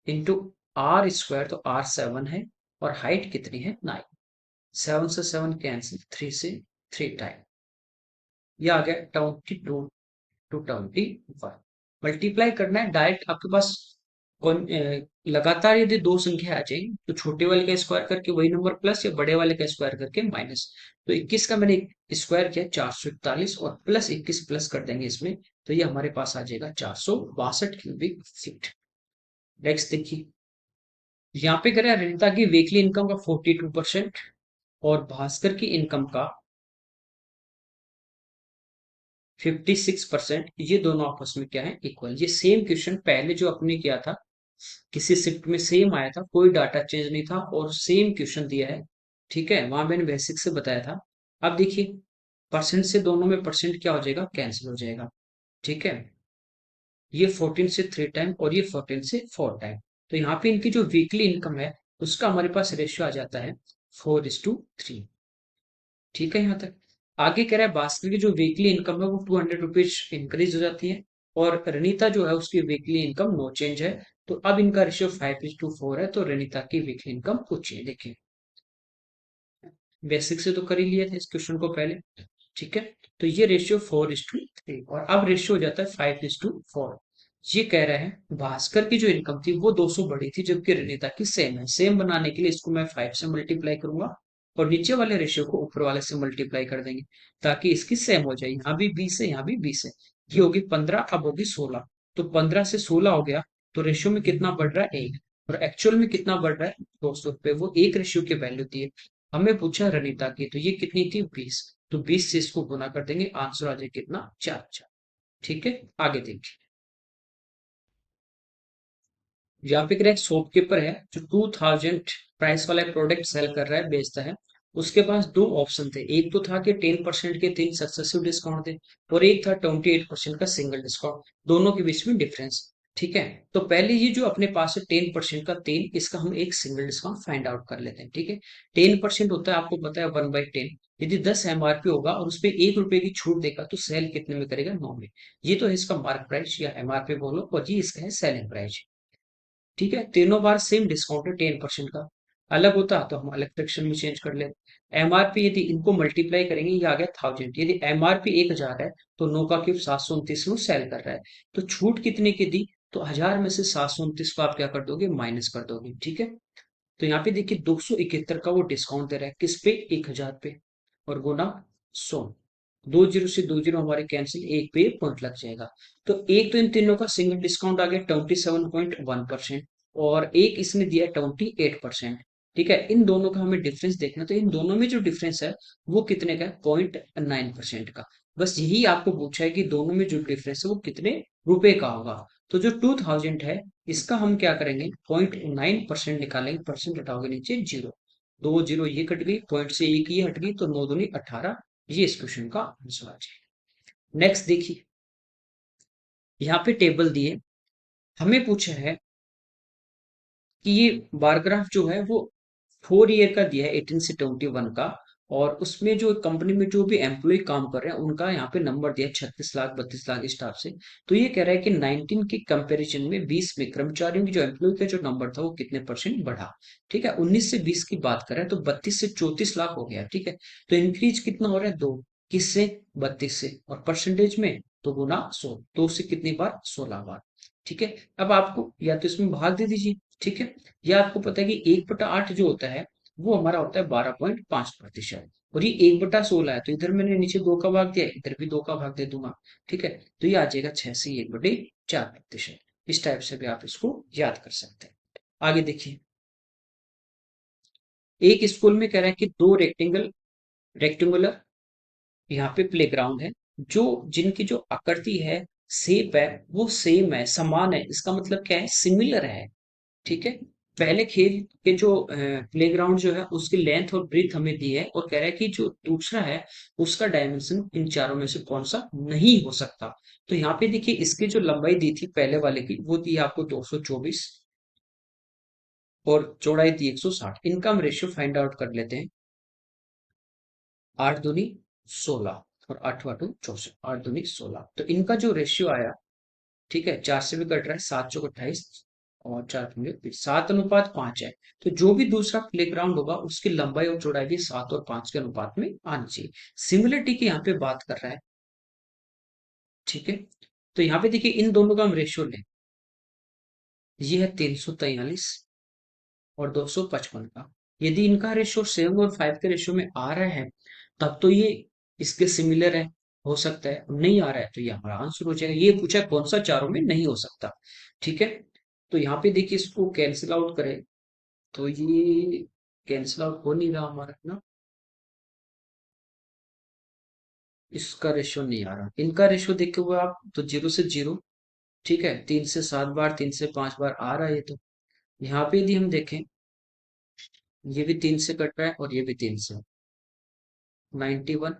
इंटू r², तो r 7 है, और हाइट कितनी है, 9। 7 से 7 कैंसिल, 3 से 3 टाइम, ये आ गया 22 to 21। मल्टीप्लाई करना है डायरेक्ट, आपके पास लगातार यदि दो संख्या आ जाएंगी तो छोटे वाले का स्क्वायर करके वही नंबर प्लस, या बड़े वाले का स्क्वायर करके माइनस। तो 21 का मैंने स्क्वायर किया 441, और प्लस 21 प्लस कर देंगे इसमें, तो ये हमारे पास आ जाएगा 462 क्यूबिक फीट। नेक्स्ट देखिए, यहाँ पे करें ऋणिता की वीकली इनकम का 42% और भास्कर की इनकम का 56%, ये दोनों आपस में क्या है, इक्वल। ये सेम क्वेश्चन पहले जो अपने किया था, किसी शिफ्ट में सेम आया था, कोई डाटा चेंज नहीं था और सेम क्वेश्चन दिया है, ठीक है, वहां मैंने बेसिक से बताया था। अब देखिए, परसेंट से दोनों में परसेंट क्या हो जाएगा, कैंसिल हो जाएगा, ठीक है। ये 14 से 3 टाइम और ये 14 से 4 टाइम, तो यहाँ पे इनकी जो वीकली इनकम है उसका हमारे पास रेशियो आ जाता है 4:3। ठीक है, यहाँ तक। आगे कह रहा है भास्कर की जो वीकली इनकम है वो 200 रुपीज इंक्रीज हो जाती है, और रनीता जो है उसकी वीकली इनकम नो चेंज है। तो अब इनका रेशियो 5:4 है, तो रनीता की वीकली इनकम पूछिए। देखिए, बेसिक से तो कर ही लिया था इस क्वेश्चन को पहले, ठीक है। तो ये रेशियो 4:3, और अब रेशियो हो जाता है 5:4। ये कह रहा है भास्कर की जो इनकम थी वो 200 बढ़ी थी जबकि रणीता की सेम है। सेम बनाने के लिए इसको मैं 5 से मल्टीप्लाई करूंगा और नीचे वाले रेशियो को ऊपर वाले से मल्टीप्लाई कर देंगे ताकि इसकी सेम हो जाए। यहाँ भी 20 है, यहाँ भी 20 है। ये होगी 15, अब होगी 16। तो 15 से 16 हो गया तो रेशियो में कितना बढ़ रहा है? 1। और एक्चुअल में कितना बढ़ रहा है? 200 पे। वो एक रेशियो की वैल्यू थी। हमें पूछा रणीता की, तो ये कितनी थी? 20। तो 20 से इसको गुना कर देंगे, आंसर आ जाए कितना? 4। ठीक है, आगे देखिए। यहाँ पे एक शॉपकीपर है जो 2000 प्राइस वाला प्रोडक्ट सेल कर रहा है, बेचता है। उसके पास दो ऑप्शन थे, एक तो था कि 10% के 3 सक्सेसिव डिस्काउंट थे और एक था 28% का सिंगल डिस्काउंट। दोनों के बीच में डिफरेंस। ठीक है, तो पहले ये जो अपने पास है 10% का 3, इसका हम एक सिंगल डिस्काउंट फाइंड आउट कर लेते हैं। ठीक है, 10% होता है, आपको पता है 1/10। यदि 10 एमआरपी होगा और उस पर 1 रुपए की छूट देगा तो सेल कितने में करेगा? 9 में। ये तो है इसका मार्क प्राइस या एमआरपी बोलो, और ये इसका है सेलिंग प्राइस। ठीक है, तीनों बार सेम डिस्काउंट है 10% का। अलग होता तो हम अलग सेक्शन में चेंज कर लेते। एमआरपी यदि इनको मल्टीप्लाई करेंगे, ये आ गया 1000। यदि एमआरपी 1000 है तो 9 का क्यूब 729 में सेल कर रहा है। तो छूट कितने की दी? तो 1000 में से 729 को आप क्या कर दोगे? माइनस कर दोगे। ठीक है, तो यहाँ पे देखिए 271 का वो डिस्काउंट दे रहा है, किस पे? 1000 पे। और गुना 100। 20 से 20 हमारे कैंसिल, एक पे पॉइंट लग जाएगा। तो एक तो इन तीनों का सिंगल डिस्काउंट आ गया 27.1%, और एक इसने दिया 28%। ठीक है, इन दोनों का हमें डिफरेंस देखना, तो इन दोनों में जो डिफरेंस है वो कितने का है? 0.9% का। बस यही आपको पूछा है कि दोनों में जो डिफरेंस है वो कितने रुपए का होगा। तो जो 2000 है, इसका हम क्या करेंगे? 0.9% निकालेंगे, परसेंट हटाओगे नीचे 0। 2 0 ये कट गई, पॉइंट से एक ये हट गई, तो 9 दूनी 18। ये इस क्वेश्चन का आंसर आ जाएगा। नेक्स्ट देखिए, यहाँ पे टेबल दिए, हमें पूछा है कि ये बार ग्राफ जो है वो 4 ईयर का दिया है, 18 से 21 का। और उसमें जो कंपनी में जो भी एम्प्लॉय काम कर रहे हैं उनका यहाँ पे नंबर दिया है 36 लाख, 32 लाख इस टाइप से। तो ये कह रहा है कि 19 के कंपैरिजन में 20 में कर्मचारियों की जो एम्प्लॉय का जो नंबर था वो कितने परसेंट बढ़ा। ठीक है, 19 से 20 की बात करें तो 32 से 34 लाख हो गया। ठीक है, तो इंक्रीज कितना हो रहा है? 2। किससे? 32 से। और परसेंटेज में तो गुना 100। 2 से कितनी बार? 16 बार। ठीक है, अब आपको या तो इसमें भाग दे दीजिए। ठीक है, या आपको पता है कि 1/8 जो होता है वो हमारा होता है 12.5%। और ये 1/16 है, तो इधर मैंने नीचे 2 का भाग दिया, इधर भी 2 का भाग दे दूंगा। ठीक है, तो ये आ जाएगा 6 से 1/4%। इस टाइप से भी आप इसको याद कर सकते हैं। आगे देखिए, एक स्कूल में कह रहा है कि दो रेक्टेंगुलर यहाँ पे प्लेग्राउंड है, जो जिनकी जो आकृति है, शेप है, वो सेम है, समान है। इसका मतलब क्या है? सिमिलर है। ठीक है, पहले खेल के जो प्लेग्राउंड जो है उसकी लेंथ और ब्रीथ हमें दी है, और कह रहा है कि जो दूसरा है उसका डायमेंशन इन चारों में से कौन सा नहीं हो सकता। तो यहाँ पे देखिए, इसकी जो लंबाई दी थी पहले वाले की, वो दी है आपको 224, और चौड़ाई थी 160। इनका हम रेशियो फाइंड आउट कर लेते हैं। 8 दूनी 16 और 8 8 64, 8 दूनी 16। तो इनका जो रेशियो आया, ठीक है, 4 से भी कट रहा है, 7 चौक 28 और 4 पंजे 7:5 है। तो जो भी दूसरा प्लेग्राउंड होगा उसकी लंबाई और चौड़ाई भी 7 और 5 के अनुपात में आनी चाहिए। सिमिलरिटी की यहाँ पे बात कर रहा है। ठीक है, तो यहाँ पे देखिए इन दोनों का हम रेशियो लें, ये है 343 और 255 का। यदि इनका रेशियो 7 और 5 के रेशियो में आ रहा है तब तो ये इसके सिमिलर है, हो सकता है। नहीं आ रहा है तो ये हमारा आंसर हो जाएगा। ये पूछा है कौन सा चारों में नहीं हो सकता। ठीक है, तो यहाँ पे देखिए इसको कैंसिल आउट करें तो ये कैंसिल आउट हो नहीं रहा हमारा ना, इसका रेशियो नहीं आ रहा। इनका रेशियो देखे हुए आप तो 0 से 0। ठीक है, 3 से 7 बार, 3 से 5 बार आ रहा है ये तो। यहाँ पे यदि हम देखें, ये भी 3 से कट रहा है और ये भी 3 से। 91,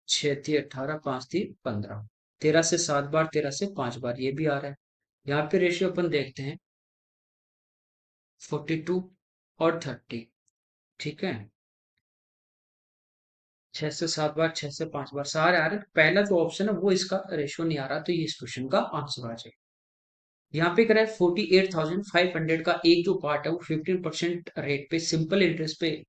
6 थी 18, 5 थी 15। 13 से 7 बार, 13 से 5 बार ये भी आ रहा है। यहाँ पे रेशियो अपन देखते हैं 42 और 30। ठीक है, 6 से 7 बार, 6 से 5 बार सारे आ रहे हैं। पहला जो ऑप्शन है वो इसका रेशियो नहीं आ रहा, तो ये इस क्वेश्चन का आंसर आ जाएगा। यहाँ पे करा है 48,500 का एक जो पार्ट है वो 15% रेट पे, सिंपल इंटरेस्ट पे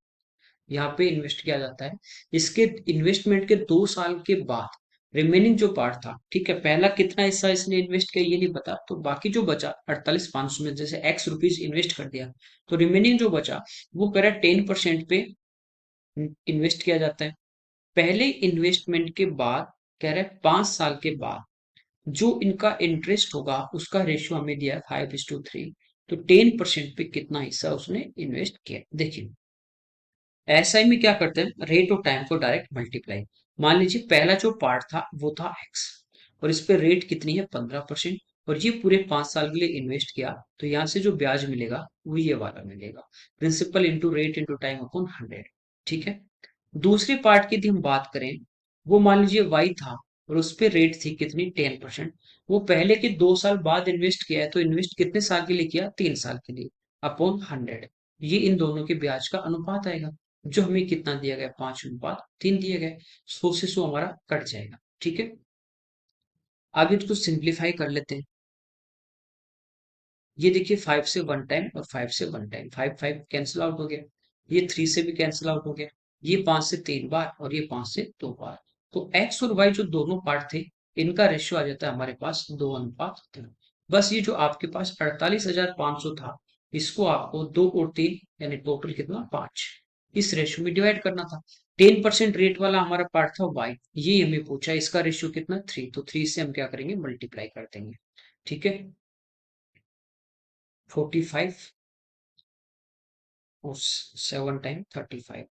यहाँ पे इन्वेस्ट किया जाता है। इसके इन्वेस्टमेंट के 2 साल के बाद रिमेनिंग जो पार्ट था, ठीक है, पहला कितना हिस्सा इसने इन्वेस्ट किया ये नहीं पता, तो बाकी जो बचा 48,500 में जैसे एक्स रुपीज इन्वेस्ट कर दिया, तो रिमेनिंग जो बचा वो कह रहा है 10% पे इन्वेस्ट किया जाता है। पहले इन्वेस्टमेंट के बाद कह रहा है 5 साल के बाद जो इनका इंटरेस्ट होगा उसका रेशियो हमें दिया है 5:3। तो 10% पे कितना हिस्सा उसने इन्वेस्ट किया, देखिए एसआई में क्या करते हैं, रेट ऑफ टाइम को डायरेक्ट मल्टीप्लाई। मान लीजिए पहला जो पार्ट था वो था एक्स, और इस पे रेट कितनी है 15%, और ये पूरे 5 साल के लिए इन्वेस्ट किया, तो यहाँ से जो ब्याज मिलेगा वो ये वाला मिलेगा, principal into rate into time upon 100। ठीक है, दूसरे पार्ट की यदि हम बात करें, वो मान लीजिए वाई था और उस पे रेट थी कितनी 10%, वो पहले के 2 साल बाद इन्वेस्ट किया है, तो इन्वेस्ट कितने साल के लिए किया, 3 साल के लिए, अपॉन 100। ये इन दोनों के ब्याज का अनुपात आएगा, जो हमें कितना दिया गया 5:3 दिया गया। 100 से 100 हमारा कट जाएगा। ठीक है, अब इसको सिंप्लीफाई कर लेते हैं। ये देखिए 5 से 1 टाइम और 5 से 1 टाइम, 5 5 कैंसिल आउट हो गया, ये 3 से भी कैंसिल आउट हो गया, ये 5 से 3 बार और ये 5 से 2 बार। तो एक्स और वाई जो दोनों पार्ट थे, इनका रेशियो आ जाता है हमारे पास 2:3। बस ये जो आपके पास 48,500 था, इसको आपको 2 और 3 यानी टोटल कितना 5, इस रेशियो में डिवाइड करना था। 10% रेट वाला हमारा पार्ट था वाई, ये हमें पूछा इसका रेशियो कितना 3, तो 3 से हम क्या करेंगे मल्टीप्लाई कर देंगे। ठीक है, 45 और 7 टाइम 35,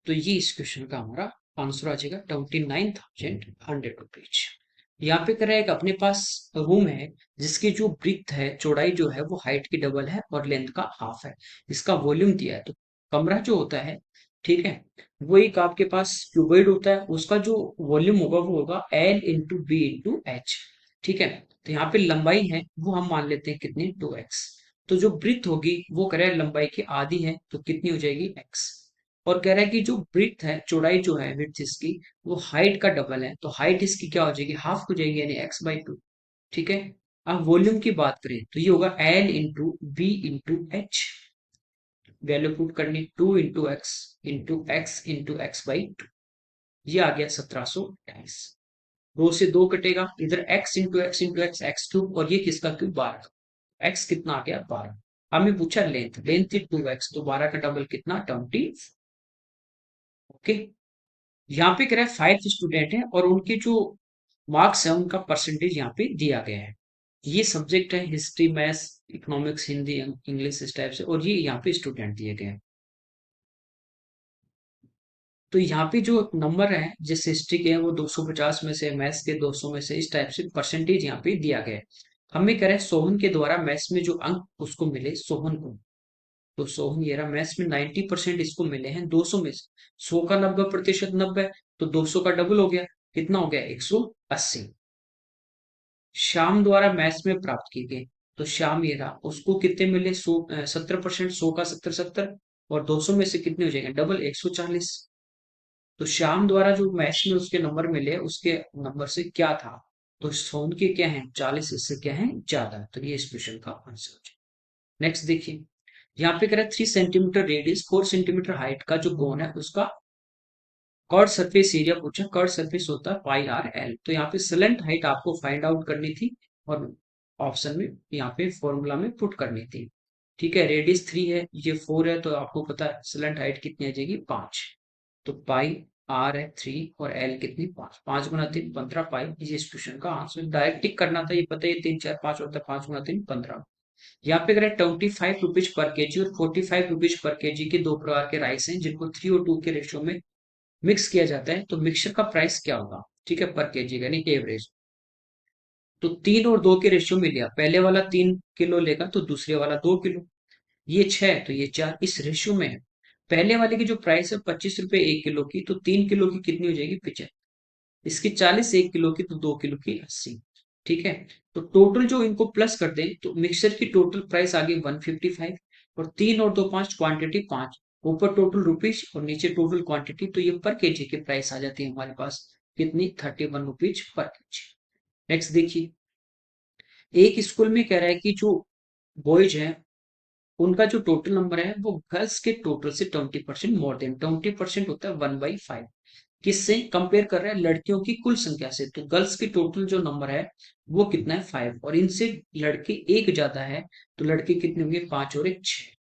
तो ये इस क्वेश्चन का हमारा आंसर आ जाएगा 29,100 रुपीज। यहाँ पे करें एक अपने पास रूम है जिसकी जो ब्रीथ है, चौड़ाई जो है वो हाइट की डबल है और लेंथ का हाफ है, इसका वॉल्यूम दिया है। तो कमरा जो होता है, ठीक है, वो एक आपके पास क्यूबॉइड होता है, उसका जो वॉल्यूम होगा वो होगा L × B × H। ठीक है, तो यहाँ पे लंबाई है वो हम मान लेते हैं कितनी 2x, तो जो ब्रीथ होगी वो कह रहा है लंबाई की आधी है, तो कितनी हो जाएगी x। और कह रहा है कि जो ब्रीथ है, चौड़ाई जो है विड्थ इसकी, वो हाइट का डबल है, तो हाइट इसकी क्या हो जाएगी हाफ हो जाएगी, यानी x/2। ठीक है, अब वॉल्यूम की बात करें तो ये होगा L × B × H, value put करनी 2 × x × x/2, ये आ गया 1728। 2 से 2 कटेगा, इधर x × x × x x³ और ये किसका क्यूब 12, x कितना आ गया 12। हमें पूछा लेंथ, लेंथ थी 2x, तो 12 का डबल कितना 20। ओके, यहाँ पे कह रहा है 5 स्टूडेंट हैं और उनके जो मार्क्स है उनका परसेंटेज यहाँ पे दिया गया है। ये सब्जेक्ट है history, maths, economics, Hindi, English, इस टाइप से, और ये यहाँ पे स्टूडेंट दिए गए हैं। तो यहाँ पे जो नंबर है जिस हिस्ट्री के हैं वो 250 में से, मैथ्स के 200 में से, इस टाइप से परसेंटेज यहाँ पे दिया गया है। हमें कह रहे हैं सोहन के द्वारा मैथ्स में जो अंक उसको मिले सोहन को, तो सोहन ये रहा मैथ्स में 90% इसको मिले हैं 200 में से, 100 का 90% 90, तो 200 का डबल हो गया, कितना हो गया 180। श्याम द्वारा मैथ्स में प्राप्त की गई, तो श्याम ये रहा उसको कितने मिले 70%, 100 का 70 70, और 200 में से कितने हो जाएंगे डबल 140। तो श्याम द्वारा जो मैथ्स में उसके नंबर मिले उसके नंबर से क्या था, तो सोन के क्या है 40, इससे क्या है ज्यादा, तो ये इस क्वेश्चन का आंसर हो जाएगा। नेक्स्ट देखिए, यहाँ पे कह रहा है 3 सेंटीमीटर रेडियस 4 सेंटीमीटर हाइट का जो कोन है उसका कर्ड सरफेस एरिया पूछा, कर्ड सरफेस होता है πr/l, तो यहाँ पे सिलेंट हाइट आपको फाइंड आउट करनी थी और ऑप्शन में यहाँ पे फॉर्मूला में पुट करनी थी। ठीक है, रेडियस 3 है, ये 4 है, तो आपको पता है सिलेंट हाइट कितनी आ जाएगी 5, तो πr है 3 और l कितनी 5, 5 × 3 15 पाई, ये इस क्वेश्चन का आंसर डायरेक्ट टिक करना था, ये पता है 3 4 5 होता है, 5 × 3 15। यहाँ पे अगर 25 रुपीज पर केजी और 45 रुपीज पर केजी के दो प्रकार के राइस हैं जिनको 3:2 के रेशियो में मिक्स किया जाता है, तो मिक्सचर का प्राइस क्या होगा, ठीक है, पर केजी यानी कि एवरेज। तो 3 और 2 के रेशियो में लिया, पहले वाला 3 किलो लेगा तो दूसरे वाला 2 किलो, ये 6 तो ये 4, इस रेशियो में है। पहले वाले की जो प्राइस है 25 रुपए 1 किलो की, तो 3 किलो की कितनी हो जाएगी 75, इसकी 40 1 किलो की, तो 2 किलो की 80। ठीक है, तो टोटल जो इनको प्लस कर दें तो मिक्सचर की टोटल प्राइस आ गई 155, और 3 और 2 5 क्वांटिटी 5, ऊपर टोटल रुपीज और नीचे टोटल क्वांटिटी, तो ये पर केजी की प्राइस आ जाती है हमारे पास कितनी 31 रुपीज पर केजी। नेक्स्ट देखिए, एक स्कूल में कह रहा है कि जो बॉयज हैं उनका जो टोटल नंबर है वो गर्ल्स के टोटल से 20% मोर देन 20% होता है 1/5। किससे कंपेयर कर रहे हैं? लड़कियों की कुल संख्या से। तो गर्ल्स की टोटल जो नंबर है वो कितना है? 5, और इनसे लड़के एक ज्यादा है, तो लड़के कितने होंगे? 5 और एक 6।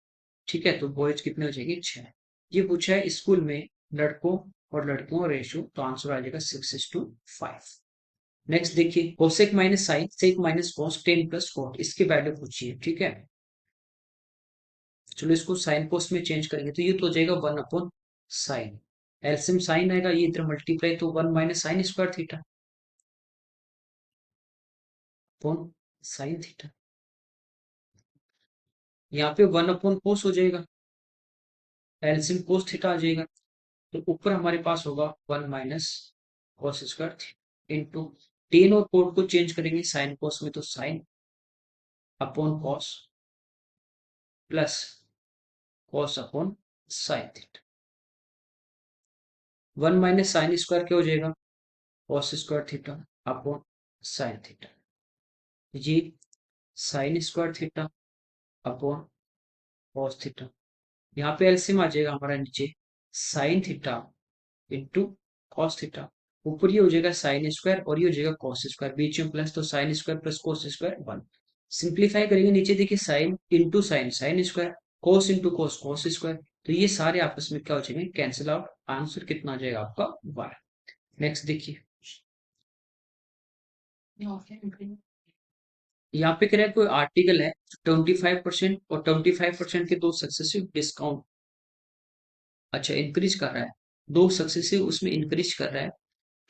ठीक है, तो बॉयज कितने हो जाएंगे? 6। ये पूछा है स्कूल में लड़कों और लड़कियों का रेशियो, तो आंसर आ जाएगा 6:5। नेक्स्ट देखिए, cosec minus sine, sec minus cos, ten plus cot, इसकी वैल्यू पूछिए। ठीक है, चलो इसको साइन कोस में चेंज करेंगे, तो ये तो हो जाएगा 1/साइन। एलसीएम साइन आएगा, ये इधर मल्टीप्लाई, तो 1 - sine square theta upon sine theta. यहाँ पे 1/कोस हो जाएगा, एलसीएम कोस थीटा आ जाएगा। तो ऊपर हमारे पास होगा 1 - कॉस स्क्वायर इंटू टेन, और कोट को चेंज करेंगे साइन कोस में, तो sine upon cos plus cos upon sine theta. 1 - sine square क्या हो जाएगा? Cos square theta upon sine theta. ये sine square theta upon cos theta. यहाँ पे एलसीएम आ जाएगा हमारा नीचे, sine theta into cos theta. ऊपर ये हो जाएगा साइन स्क्वायर और ये हो जाएगा कॉस स्क्वायर, बीच में प्लस, तो sine square plus cos square 1। Simplify करेंगे, नीचे देखिए sine into sine sine square, cos into cos cos square, तो ये सारे आपस में क्या हो जाएंगे? Cancel out. आंसर कितना आ जाएगा आपका? 12। नेक्स्ट देखिए, यहाँ पे कह रहा है कोई आर्टिकल है 25% और 25% के दो सक्सेसिव डिस्काउंट, अच्छा इंक्रीज कर रहा है, दो सक्सेसिव उसमें इंक्रीज कर रहा है।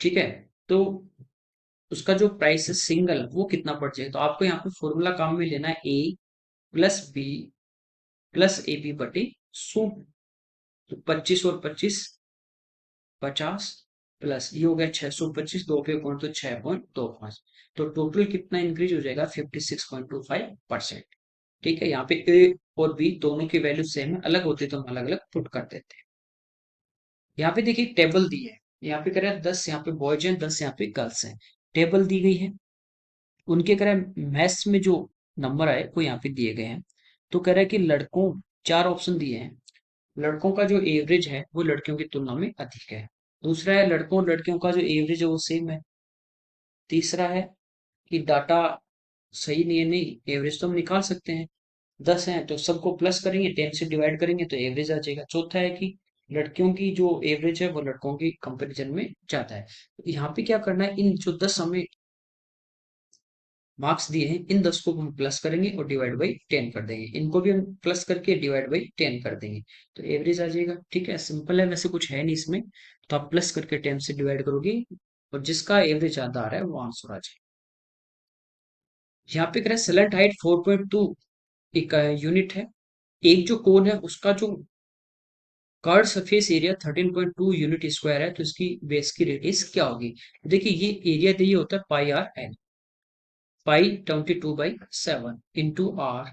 ठीक है, तो उसका जो प्राइस है सिंगल वो कितना पड़ जाए? तो आपको यहाँ पे फॉर्मूला काम में लेना है, a plus B plus a b बटे 100। तो 25 और 25 50, प्लस ये हो गया 625, दो पे कौन, तो 6.25, तो टोटल कितना इंक्रीज हो जाएगा? 56.25%। ठीक है, यहाँ पे ए और बी दोनों की वैल्यू सेम है, अलग होते तो हम अलग अलग पुट कर देते हैं। यहाँ पे देखिए टेबल दी है, यहाँ पे कह रहा है 10 यहाँ पे बॉयज हैं, 10 यहाँ पे गर्ल्स हैं। टेबल दी गई है, उनके कह रहा है मैथ्स में जो नंबर आए वो यहाँ पे दिए गए हैं। तो कह रहा है कि लड़कों, चार ऑप्शन दिए हैं, लड़कों का जो एवरेज है वो लड़कियों की तुलना में अधिक है। दूसरा है लड़कों और लड़कियों का जो एवरेज है वो सेम है। तीसरा है कि डाटा सही नहीं है, नहीं एवरेज तो हम निकाल सकते हैं, 10 है तो सबको प्लस करेंगे, 10 से डिवाइड करेंगे तो एवरेज आ जाएगा। चौथा है कि लड़कियों की जो एवरेज है वो लड़कों की कंपैरिजन में ज्यादा है। तो यहाँ पे क्या करना है, इन जो 10 हमें मार्क्स दिए हैं, इन 10 को हम प्लस करेंगे और डिवाइड बाई 10 कर देंगे, इनको भी हम प्लस करके डिवाइड बाई 10 कर देंगे, तो एवरेज आ जाएगा। ठीक है, सिंपल है, वैसे कुछ है नहीं इसमें, तो आप प्लस करके 10 से डिवाइड करोगे और जिसका एवरेज ज्यादा आ रहा है वो आंसर आ जाएगा। यहाँ पे कह रहा है सेलेंट हाइट 4.2 एक यूनिट है, एक जो कोन है उसका जो curve surface area 13.2 unit square है, तो इसकी बेस की रेडियस क्या होगी? देखिए ये एरिया दिए होता है pi r n, pi 22/7 into r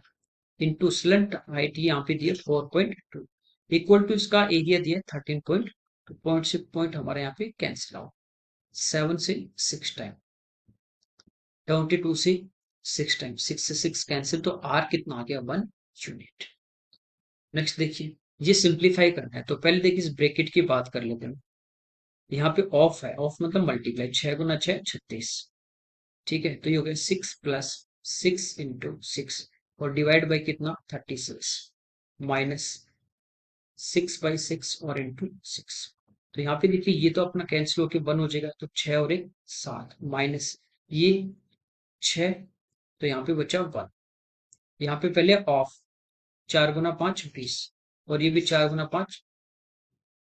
into slant height यहाँ पे दिया 4.2 इक्वल टू इसका एरिया दिया 13.2, पॉइंट से पॉइंट हमारे यहाँ पे कैंसिल आउट, 7 से 6 टाइम, 22 से 6 टाइम, 6 से 6 कैंसिल, तो आर कितना आ गया? 1 यूनिट। नेक्स्ट देखिए, ये सिंप्लीफाई करना है, तो पहले देखिए इस ब्रैकेट की बात कर लेते हैं। यहाँ पे ऑफ है, ऑफ मतलब मल्टीप्लाई, 6 × 6 36। ठीक है, तो ये हो गया 6 + 6 × 6 और डिवाइड बाई कितना? 36 माइनस 6/6 और इंटू 6। तो यहाँ पे देखिए ये तो अपना कैंसिल होके 1 हो जाएगा, तो 6 और 1 7 माइनस ये 6, तो यहाँ पे बचा 1। यहाँ पे पहले ऑफ, 4 × 5 20, और ये भी 4 × 5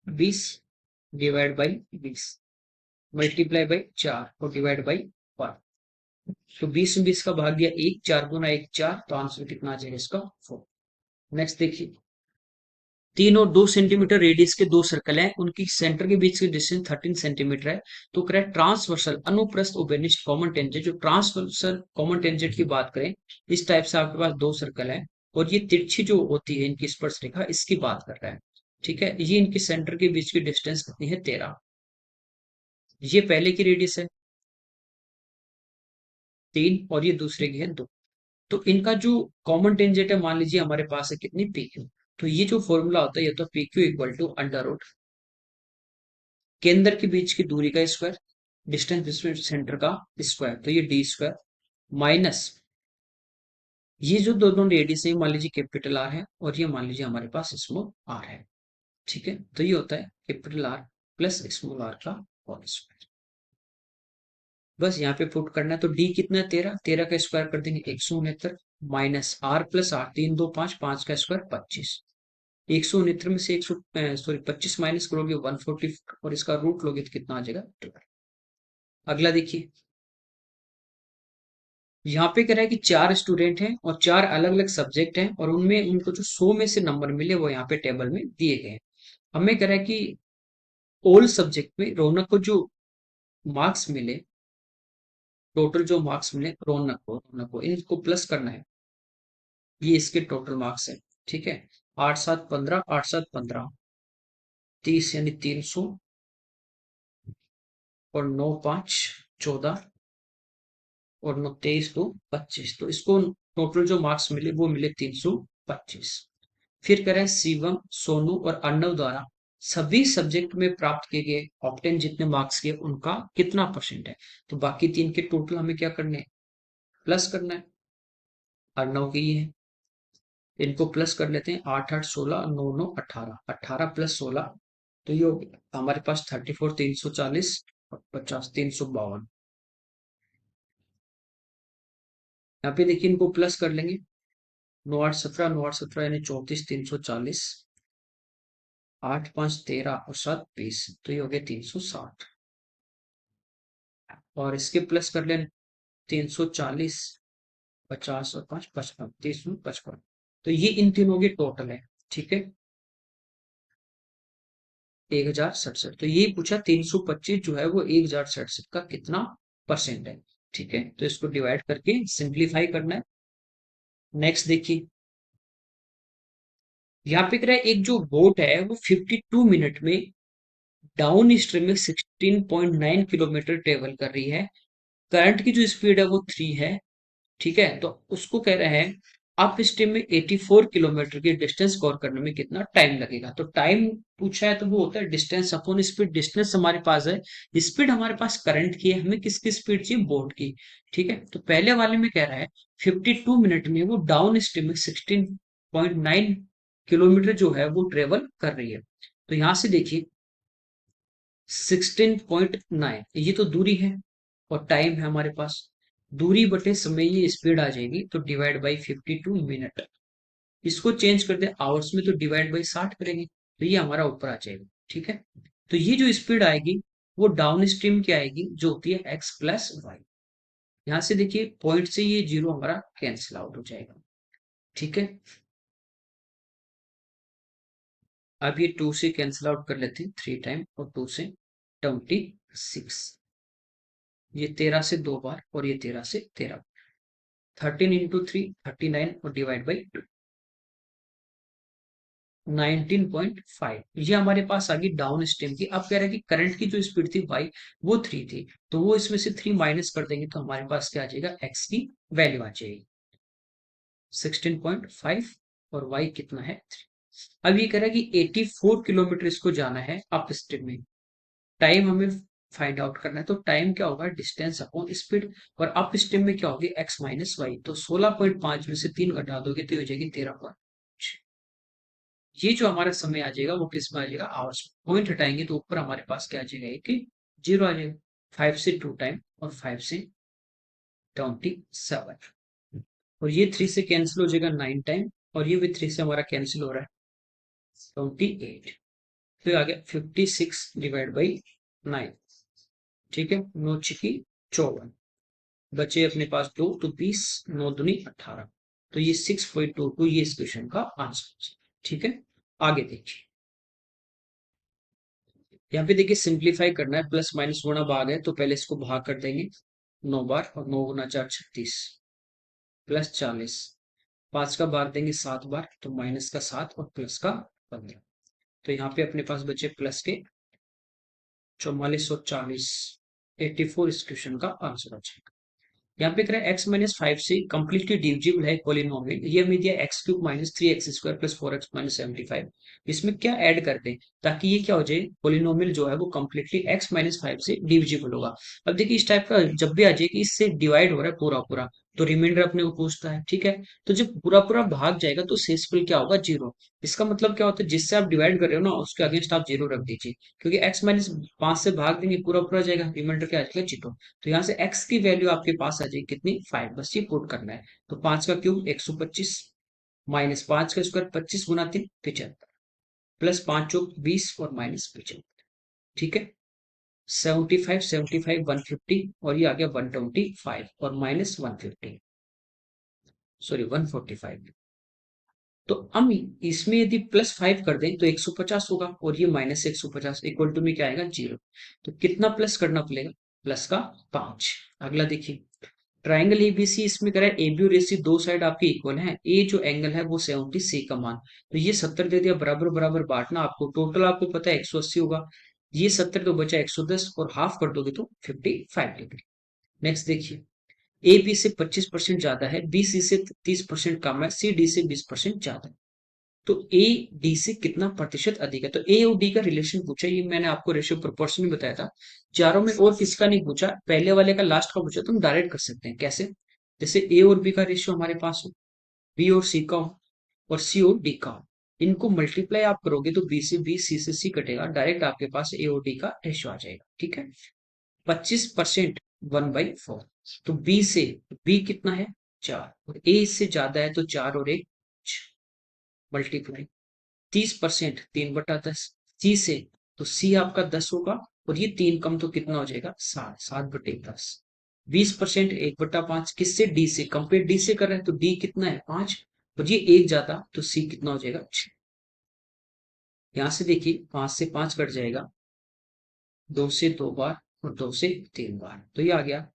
20 डिवाइड बाई 20 मल्टीप्लाई बाई 4 और डिवाइड बाई 1, तो 20 में 20 का भाग दिया 1, 4 × 1 4, तो आंसर कितना आ जाएगा इसका? 4। नेक्स्ट देखिए, 3 और 2 सेंटीमीटर रेडियस के दो सर्कल हैं, उनकी सेंटर के बीच की डिस्टेंस 13 सेंटीमीटर है। तो करें ट्रांसवर्सल अनुप्रस्थ उभयनिष्ठ कॉमन टेंजेंट, जो ट्रांसवर्सल कॉमन टेंजेंट की बात करें, इस टाइप से आपके पास दो सर्कल है और ये तिरछी जो होती है इनकी स्पर्श रेखा, इसकी बात कर रहा है। ठीक है, ये इनके सेंटर के बीच की डिस्टेंस कितनी है? 13। ये पहले की रेडियस है 3 और ये दूसरे की है 2। तो इनका जो कॉमन टेंजेंट है, मान लीजिए हमारे पास है कितनी, पी क्यू। तो ये जो फॉर्मूला होता है ये तो P Q equal to under root केंद्र के बीच की दूरी का स्क्वायर, डिस्टेंस बिटवीन सेंटर का स्क्वायर, तो ये डी स्क्वायर माइनस ये जो दोनों रेडियस है, मान लीजिए कैपिटल आर है और ये मान लीजिए हमारे पास स्मॉल आर है। ठीक है, तो ये होता है capital R plus small R का होल स्क्वायर। बस यहाँ पे पुट करना है, तो डी कितना है, 13, 13 का स्क्वायर कर देंगे 169 माइनस आर प्लस आर, 3 2 5, 5 का स्क्वायर 25। 169 में से 25 माइनस करोगे 140 और इसका रूट लोगे तो कितना आ जाएगा 12। अगला देखिए, यहाँ पे कह रहा है कि 4 स्टूडेंट हैं और 4 अलग अलग सब्जेक्ट हैं और उनमें उनको जो 100 में से नंबर मिले वो यहाँ पे टेबल में दिए गए हैं। हमें कह रहा है कि ऑल सब्जेक्ट में रौनक को जो मार्क्स मिले, टोटल जो मार्क्स मिले रौनक को इनको प्लस करना है। ये इसके टोटल मार्क्स है। ठीक है, 8 7 15, 8 7 15, 30 यानी 300 और 9 5 14 और 9 23 2 25, तो इसको टोटल जो मार्क्स मिले वो मिले 325। फिर करें शिवम, सोनू और अर्णव द्वारा सभी सब्जेक्ट में प्राप्त किए गए ऑप्टेन जितने मार्क्स किए उनका कितना परसेंट है। तो बाकी तीन के टोटल हमें क्या करने हैं, प्लस करना है। अर्णव के ये है, इनको प्लस कर लेते हैं, 8 8 16 9 9 18, 18 प्लस 16, तो ये हो गया हमारे पास 34 340 और 50 352। यहाँ पे देखिए इनको प्लस कर लेंगे, 9 8 17, 9 8 17 यानी 34 340, 8 5 13 और 7 20, तो ये हो गया 360। और इसके प्लस कर लें 340, 50 और 5 55, 30 55, तो ये इन तीनों की टोटल है। ठीक है, 1067, तो ये पूछा 325 जो है वो 1067 का कितना परसेंट है। ठीक है, तो इसको डिवाइड करके सिंप्लीफाई करना है। नेक्स्ट देखिए, यहाँ पे कह रहा है एक जो बोट है वो 52 मिनट में डाउन स्ट्रीम में 16.9 किलोमीटर ट्रेवल कर रही है। करंट की जो स्पीड है वो 3 है। ठीक है, तो उसको कह रहे हैं अप स्ट्रीम में 84 किलोमीटर की डिस्टेंस कवर करने में कितना टाइम लगेगा। तो टाइम पूछा है तो वो होता है डिस्टेंस अपॉन स्पीड। डिस्टेंस हमारे पास है, स्पीड हमारे पास करंट की है, हमें किसकी स्पीड चाहिए, बोट की। ठीक है, तो पहले वाले में कह रहा है 52 मिनट में वो डाउन स्ट्रीम में 16.9 किलोमीटर जो है वो ट्रेवल कर रही है। तो यहां से देखिए 16.9 ये तो दूरी है और टाइम है हमारे पास, दूरी बटे समय ये स्पीड आ जाएगी, तो डिवाइड बाई 52 मिनट। इसको चेंज कर दे आवर्स में तो डिवाइड बाई 60 करेंगे, तो ये हमारा ऊपर आ जाएगा। ठीक है, तो ये जो स्पीड आएगी वो डाउन स्ट्रीम की आएगी जो होती है एक्स प्लस वाई। यहां से देखिए पॉइंट से ये जीरो हमारा कैंसिल आउट हो जाएगा। ठीक है, अब ये 2 से कैंसिल आउट कर लेते हैं, 3 टाइम और 2 से 26, ये 13 से 2 बार और ये 13 से 13, 13 इंटू 3 39 और डिवाइड बाई 19.5, ये हमारे पास आ गई डाउन स्ट्रीम की। अब कह रहा है कि करंट की जो स्पीड थी वाई वो 3 थी, तो वो इसमें से 3 माइनस कर देंगे तो हमारे पास क्या आ जाएगा, एक्स की वैल्यू आ जाएगी 16.5 और वाई कितना है 3। अब ये कह रहा है कि 84 किलोमीटर इसको जाना है अप स्ट्रीम में, टाइम हमें फाइंड आउट करना है। तो टाइम क्या होगा, डिस्टेंस अपॉन स्पीड, और अप स्ट्रीम में क्या होगी, एक्स माइनस वाई। तो 16.5 में से 3 घटा दोगे तो हो जाएगी 13। ये जो हमारा समय आ जाएगा वो किस में आ जाएगा, आवर्स में। पॉइंट हटाएंगे तो ऊपर हमारे पास क्या आ जाएगा, एक जीरो आ जाएगा। 5 से 2 टाइम और 5 से 27, और ये 3 से कैंसिल हो जाएगा 9 टाइम, और ये भी 3 से हमारा कैंसिल हो रहा है 28, तो आ गया 56 डिवाइड बाई 9। ठीक है, 9 छिकी 54, बचे अपने पास 2, तो 20, 9 दूनी 18, तो ये 6.22 ये इस क्वेश्चन का आंसर। ठीक है, आगे देखिए, यहाँ पे देखिए सिंप्लीफाई करना है, प्लस माइनस गुणा भाग है तो पहले इसको भाग कर देंगे 9 बार, और 9 गुना 4 36 प्लस 40, 5 का भाग देंगे 7 बार तो माइनस का 7 और प्लस का 15, तो यहाँ पे अपने पास बचे प्लस के 44 और 40, 84 इस क्वेश्चन का आंसर आ जाएगा। यहाँ पे करें x माइनस फाइव से कंप्लीटली डिविजिबल है पॉलिनोमियल, ये हमें दिया x cube minus three x square plus four x minus 75। इसमें क्या ऐड कर दें ताकि ये क्या हो जाए, पॉलिनोमियल जो है वो कंप्लीटली x माइनस फाइव से डिविजिबल होगा। अब देखिए इस टाइप का जब भी आ जाए कि इससे डिवाइड हो रहा है पूरा पूरा, तो रिमाइंडर अपने को पूछता है, ठीक है। तो जब पूरा पूरा भाग जाएगा तो शेषफल क्या होगा, जीरो। इसका मतलब क्या होता है, जिससे आप डिवाइड कर रहे हो ना उसके अगेंस्ट आप जीरो रख दीजिए, क्योंकि x माइनस पांच से भाग देंगे पूरा पूरा जाएगा, रिमाइंडर क्या आ जाएगा, जीरो। तो यहाँ से x की वैल्यू आपके पास आ जाएगी कितनी, फाइव, बस ये पुट करना है। तो पांच का क्यूब 125 माइनस पांच का स्क्वायर 25 गुना तीन 75 प्लस पांच चौक 20 और माइनस 75, ठीक है। 75 75 150 और ये आ गया 125 और माइनस 150, सॉरी 145। तो हम इसमें यदि प्लस फाइव कर दें तो 150 होगा और ये माइनस 150 इक्वल टू में क्या आएगा, जीरो। तो कितना प्लस करना पड़ेगा, प्लस का पांच। अगला देखिए, ट्राइंगल एबीसी, इसमें कह रहा है एबी और एसी दो साइड आपके इक्वल हैं, ए जो एंगल है वो 70, सी का मान, तो ये 70 दे दिया, बराबर बराबर बांटना आपको, टोटल आपको पता है 180 होगा, ये 70 तो बचा 110 और हाफ कर दोगे तो 55 डिग्री। नेक्स्ट देखिए, ए बी से 25% ज्यादा है, बी सी से 30% कम है, सी डी से 20% ज्यादा है। तो ए डी से कितना प्रतिशत अधिक है, तो ए और डी का रिलेशन पूछा, ये मैंने आपको रेशियो प्रोपोर्शन भी बताया था। चारों में और किसका नहीं पूछा, पहले वाले का लास्ट का पूछा, तो हम डायरेक्ट कर सकते हैं कैसे, जैसे ए और बी का रेशियो हमारे पास हो, बी और सी का हो और सी और डी का हो, इनको मल्टीप्लाई आप करोगे तो बी से बी, सी से सी कटेगा, डायरेक्ट आपके पास ए और डी का रेशियो आ जाएगा, ठीक है। 25% 1/4, तो बी से, बी कितना है, चार, और ए से ज्यादा है तो चार और एक मल्टीप्लाई, 30% 3/10, सी से, तो सी आपका 10 होगा और ये तीन कम तो कितना हो जाएगा, सात, 7/10। 20% 1/5 किससे, डी से, कंपेयर डी से कर रहे हैं तो डी कितना है, पांच, और ये एक जाता तो सी कितना हो जाएगा, छह। यहां से देखिए पांच से पांच कट जाएगा, दो से दो बार और दो से तीन बार, तो ये आ गया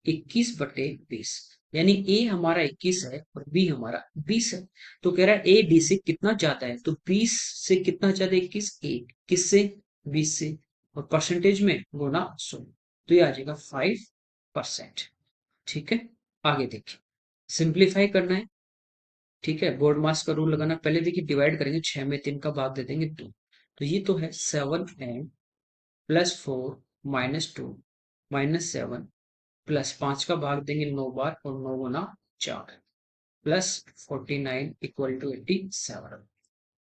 21/20, यानी ए हमारा 21 है और बी हमारा 20 है। तो कह रहा है ए डी से कितना ज्यादा है, तो 20 से कितना ज्यादा, 21, एक किससे, 20 से, और परसेंटेज में गुना 100, तो ये आ जाएगा 5%, ठीक है। आगे देखिए, सिंप्लीफाई करना है, ठीक है, बोर्ड मास का रूल लगाना, पहले देखिए डिवाइड करेंगे, 6 में 3 का भाग दे देंगे 2, तो ये तो है 7m plus 4 minus 2 minus 7 plus पांच का भाग देंगे 9 बार और 9 गुना 4 प्लस 49 इक्वल टू 87,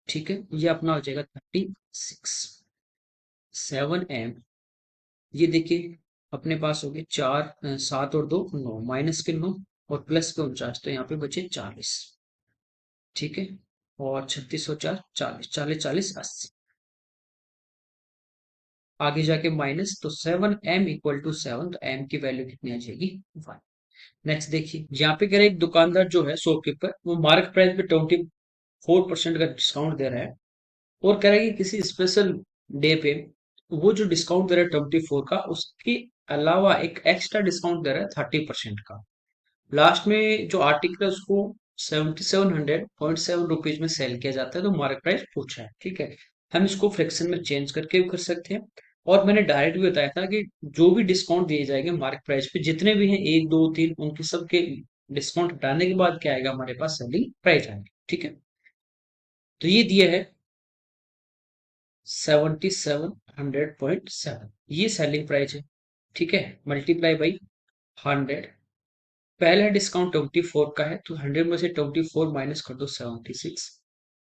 ठीक है। ये अपना हो जाएगा 36। 7m, ये देखिए अपने पास हो गए चार, सात और दो नौ, माइनस के नौ और प्लस के 49, तो यहाँ पे बचे 40, ठीक है। और 36 और चार 40, 40 40 80, आगे जाके माइनस, तो 7m इक्वल टू 7, तो m की वैल्यू कितनी आ जाएगी, 1। नेक्स्ट देखिए, यहाँ पे कह रहे हैं एक दुकानदार जो है शॉपकीपर, वो मार्केट प्राइस पे 24% का डिस्काउंट दे रहा है, और कह रहा है कि किसी स्पेशल डे पे वो जो डिस्काउंट दे रहा है 24 का, उसके अलावा एक एक्स्ट्रा डिस्काउंट दे रहा है 30% का। लास्ट में जो आर्टिकल है उसको 7700.7 रुपीज में सेल किया जाता है, तो मार्केट प्राइस पूछा है, ठीक है। हम इसको फ्रैक्शन में चेंज करके भी कर सकते हैं, और मैंने डायरेक्ट भी बताया था कि जो भी डिस्काउंट दिए जाएंगे मार्केट प्राइस पे, जितने भी हैं एक दो तीन, उनके सबके डिस्काउंट हटाने के बाद क्या आएगा हमारे पास, सेलिंग प्राइस आएगा, ठीक है। तो ये दिया है 7700.7, ये सेलिंग प्राइस है, ठीक है, मल्टीप्लाई बाई 100। पहला डिस्काउंट 24 का है, तो 100 में से 24 माइनस कर दो 76।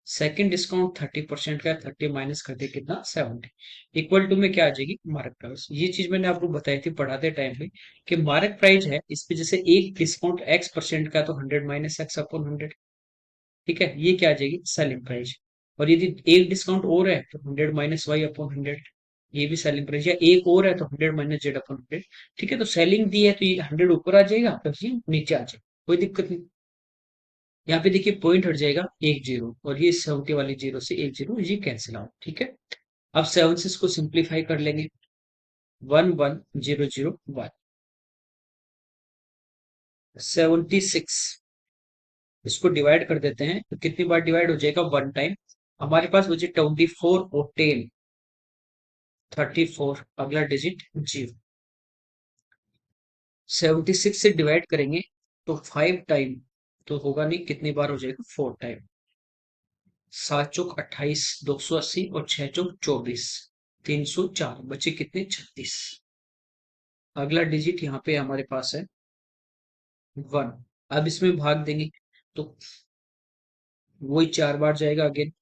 सेकंड डिस्काउंट 30% का है, 30 माइनस कर दे कितना, 70, इक्वल टू में क्या आ जाएगी, मार्क प्राइस। ये चीज मैंने आपको बताई थी पढ़ाते टाइम पे, कि मार्क प्राइस है इस पे, जैसे एक डिस्काउंट एक्स परसेंट का, तो 100 माइनस एक्स अपॉन 100, ठीक है, ये क्या आ जाएगी, सेलिंग प्राइस। और यदि एक डिस्काउंट और है तो 100 माइनस वाई अपॉन 100, ये भी सेलिंग प्राइस, या एक और है तो 100 माइनस जेड अपॉन 100, ठीक है। तो सेलिंग दी है तो ये 100 ऊपर आ जाएगा तो ये नीचे आ जाएगा, कोई दिक्कत नहीं। यहाँ पे देखिए पॉइंट हट जाएगा एक जीरो, और ये 70 वाली जीरो से एक जीरो ये कैंसिल आउट, ठीक है। अब सेवन से इसको सिंप्लीफाई कर लेंगे, 110001, 76, इसको डिवाइड कर देते हैं तो कितनी बार डिवाइड हो जाएगा, वन टाइम। हमारे पास बचे 24 और 10, 34, अगला डिजिट जीरो, 76 से डिवाइड करेंगे तो 5 टाइम तो होगा नहीं, कितनी बार हो जाएगा 4 टाइम। 7 चौक 28, 280 और 6 चौक 24, 304 बचे कितने 36। अगला डिजिट यहाँ पे हमारे पास है 1। अब इसमें भाग देंगे तो वही 4 बार जाएगा अगेन।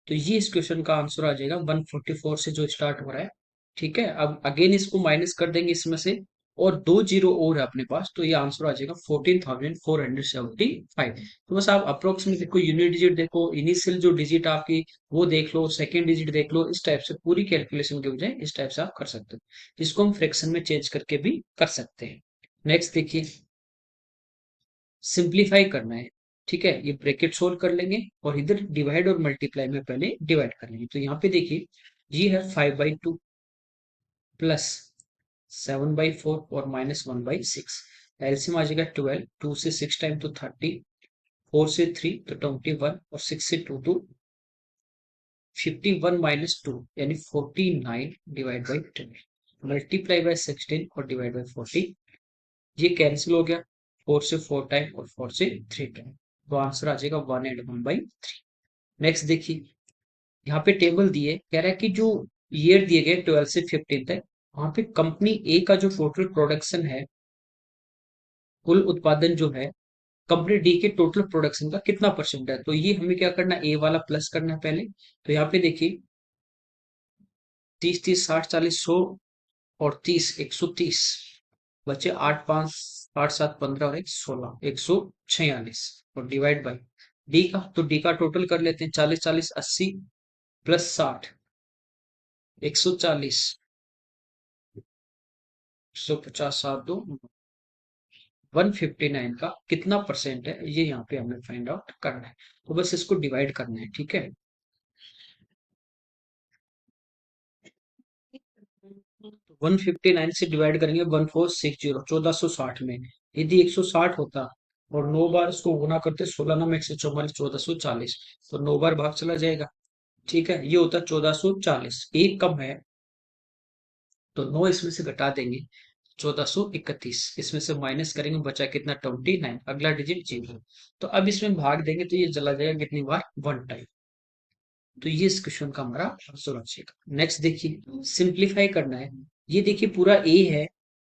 तो ये इस क्वेश्चन का आंसर आ जाएगा 144 से जो स्टार्ट हो रहा है। ठीक है, अब अगेन इसको माइनस कर देंगे इसमें से, और 2 जीरो और है अपने पास, तो ये आंसर आ जाएगा 14,475। तो बस आप अप्रोक्सीमेट देखो, यूनिट डिजिट देखो, इनिशियल जो डिजिट आपकी वो देख लो, सेकेंड डिजिट देख लो, इस टाइप से पूरी कैलकुलेशन के बजाय इस टाइप से आप कर सकते हो। इसको हम फ्रैक्शन में चेंज करके भी कर सकते हैं। नेक्स्ट देखिए, सिंप्लीफाई करना है। ठीक है, ये ब्रैकेट सोल्व कर लेंगे और इधर डिवाइड और मल्टीप्लाई में पहले डिवाइड कर लेंगे। तो यहाँ पे देखिए, ये है 5/2 प्लस 7/4 और -1/6। एलसीएम आ जाएगा 12, 2 से 6 टाइम तो 30, 4 से 3 तो 21 और 6 से 2 तो 51 -2 यानी 49 डिवाइड बाई 10, मल्टीप्लाई बाय 16 और डिवाइड बाय 40। ये कैंसिल हो गया, 4 से 4 टाइम और 4 से 3 टाइम, तो आंसर आ जाएगा 181/3। नेक्स्ट देखिए, यहाँ पे टेबल दिए, कह रहा है कि जो ईयर दिए गए 12 से 15 तक, वहां पे कंपनी ए का जो टोटल प्रोडक्शन है, कुल उत्पादन जो है, कंपनी डी के टोटल प्रोडक्शन का कितना परसेंट है। तो ये हमें क्या करना है, ए वाला प्लस करना है पहले। तो यहाँ पे देखिए 30, 30, 60, 40, 100 और 30, 130 बचे, 8, 5, 8, 7, 15 और 1, 16, 146 और डिवाइड बाई डी का। तो डी का टोटल कर लेते हैं, 40, 40, 80 प्लस 60, 140, 150, 7, 2, 159 का कितना परसेंट है, ये यहाँ पे हमें फाइंड आउट करना है। तो बस इसको डिवाइड करना है। ठीक है, 159 से डिवाइड करेंगे, 1460, 1460 में यदि 160 होता और 9 बार इसको गुना करते, 16 9 144, 1440, तो 9 बार भाग चला जाएगा। ठीक है, ये होता 1440, एक कम है तो 9 इसमें से घटा देंगे, 1431 इसमें से माइनस करेंगे, बचा कितना 29, अगला डिजिट 0। तो अब इसमें भाग देंगे तो ये चला जाएगा कितनी बार, 1 टाइम। तो ये इस क्वेश्चन का हमारा आंसर आ जाएगा। नेक्स्ट देखिए, सिंप्लीफाई करना है। ये देखिए पूरा ए है,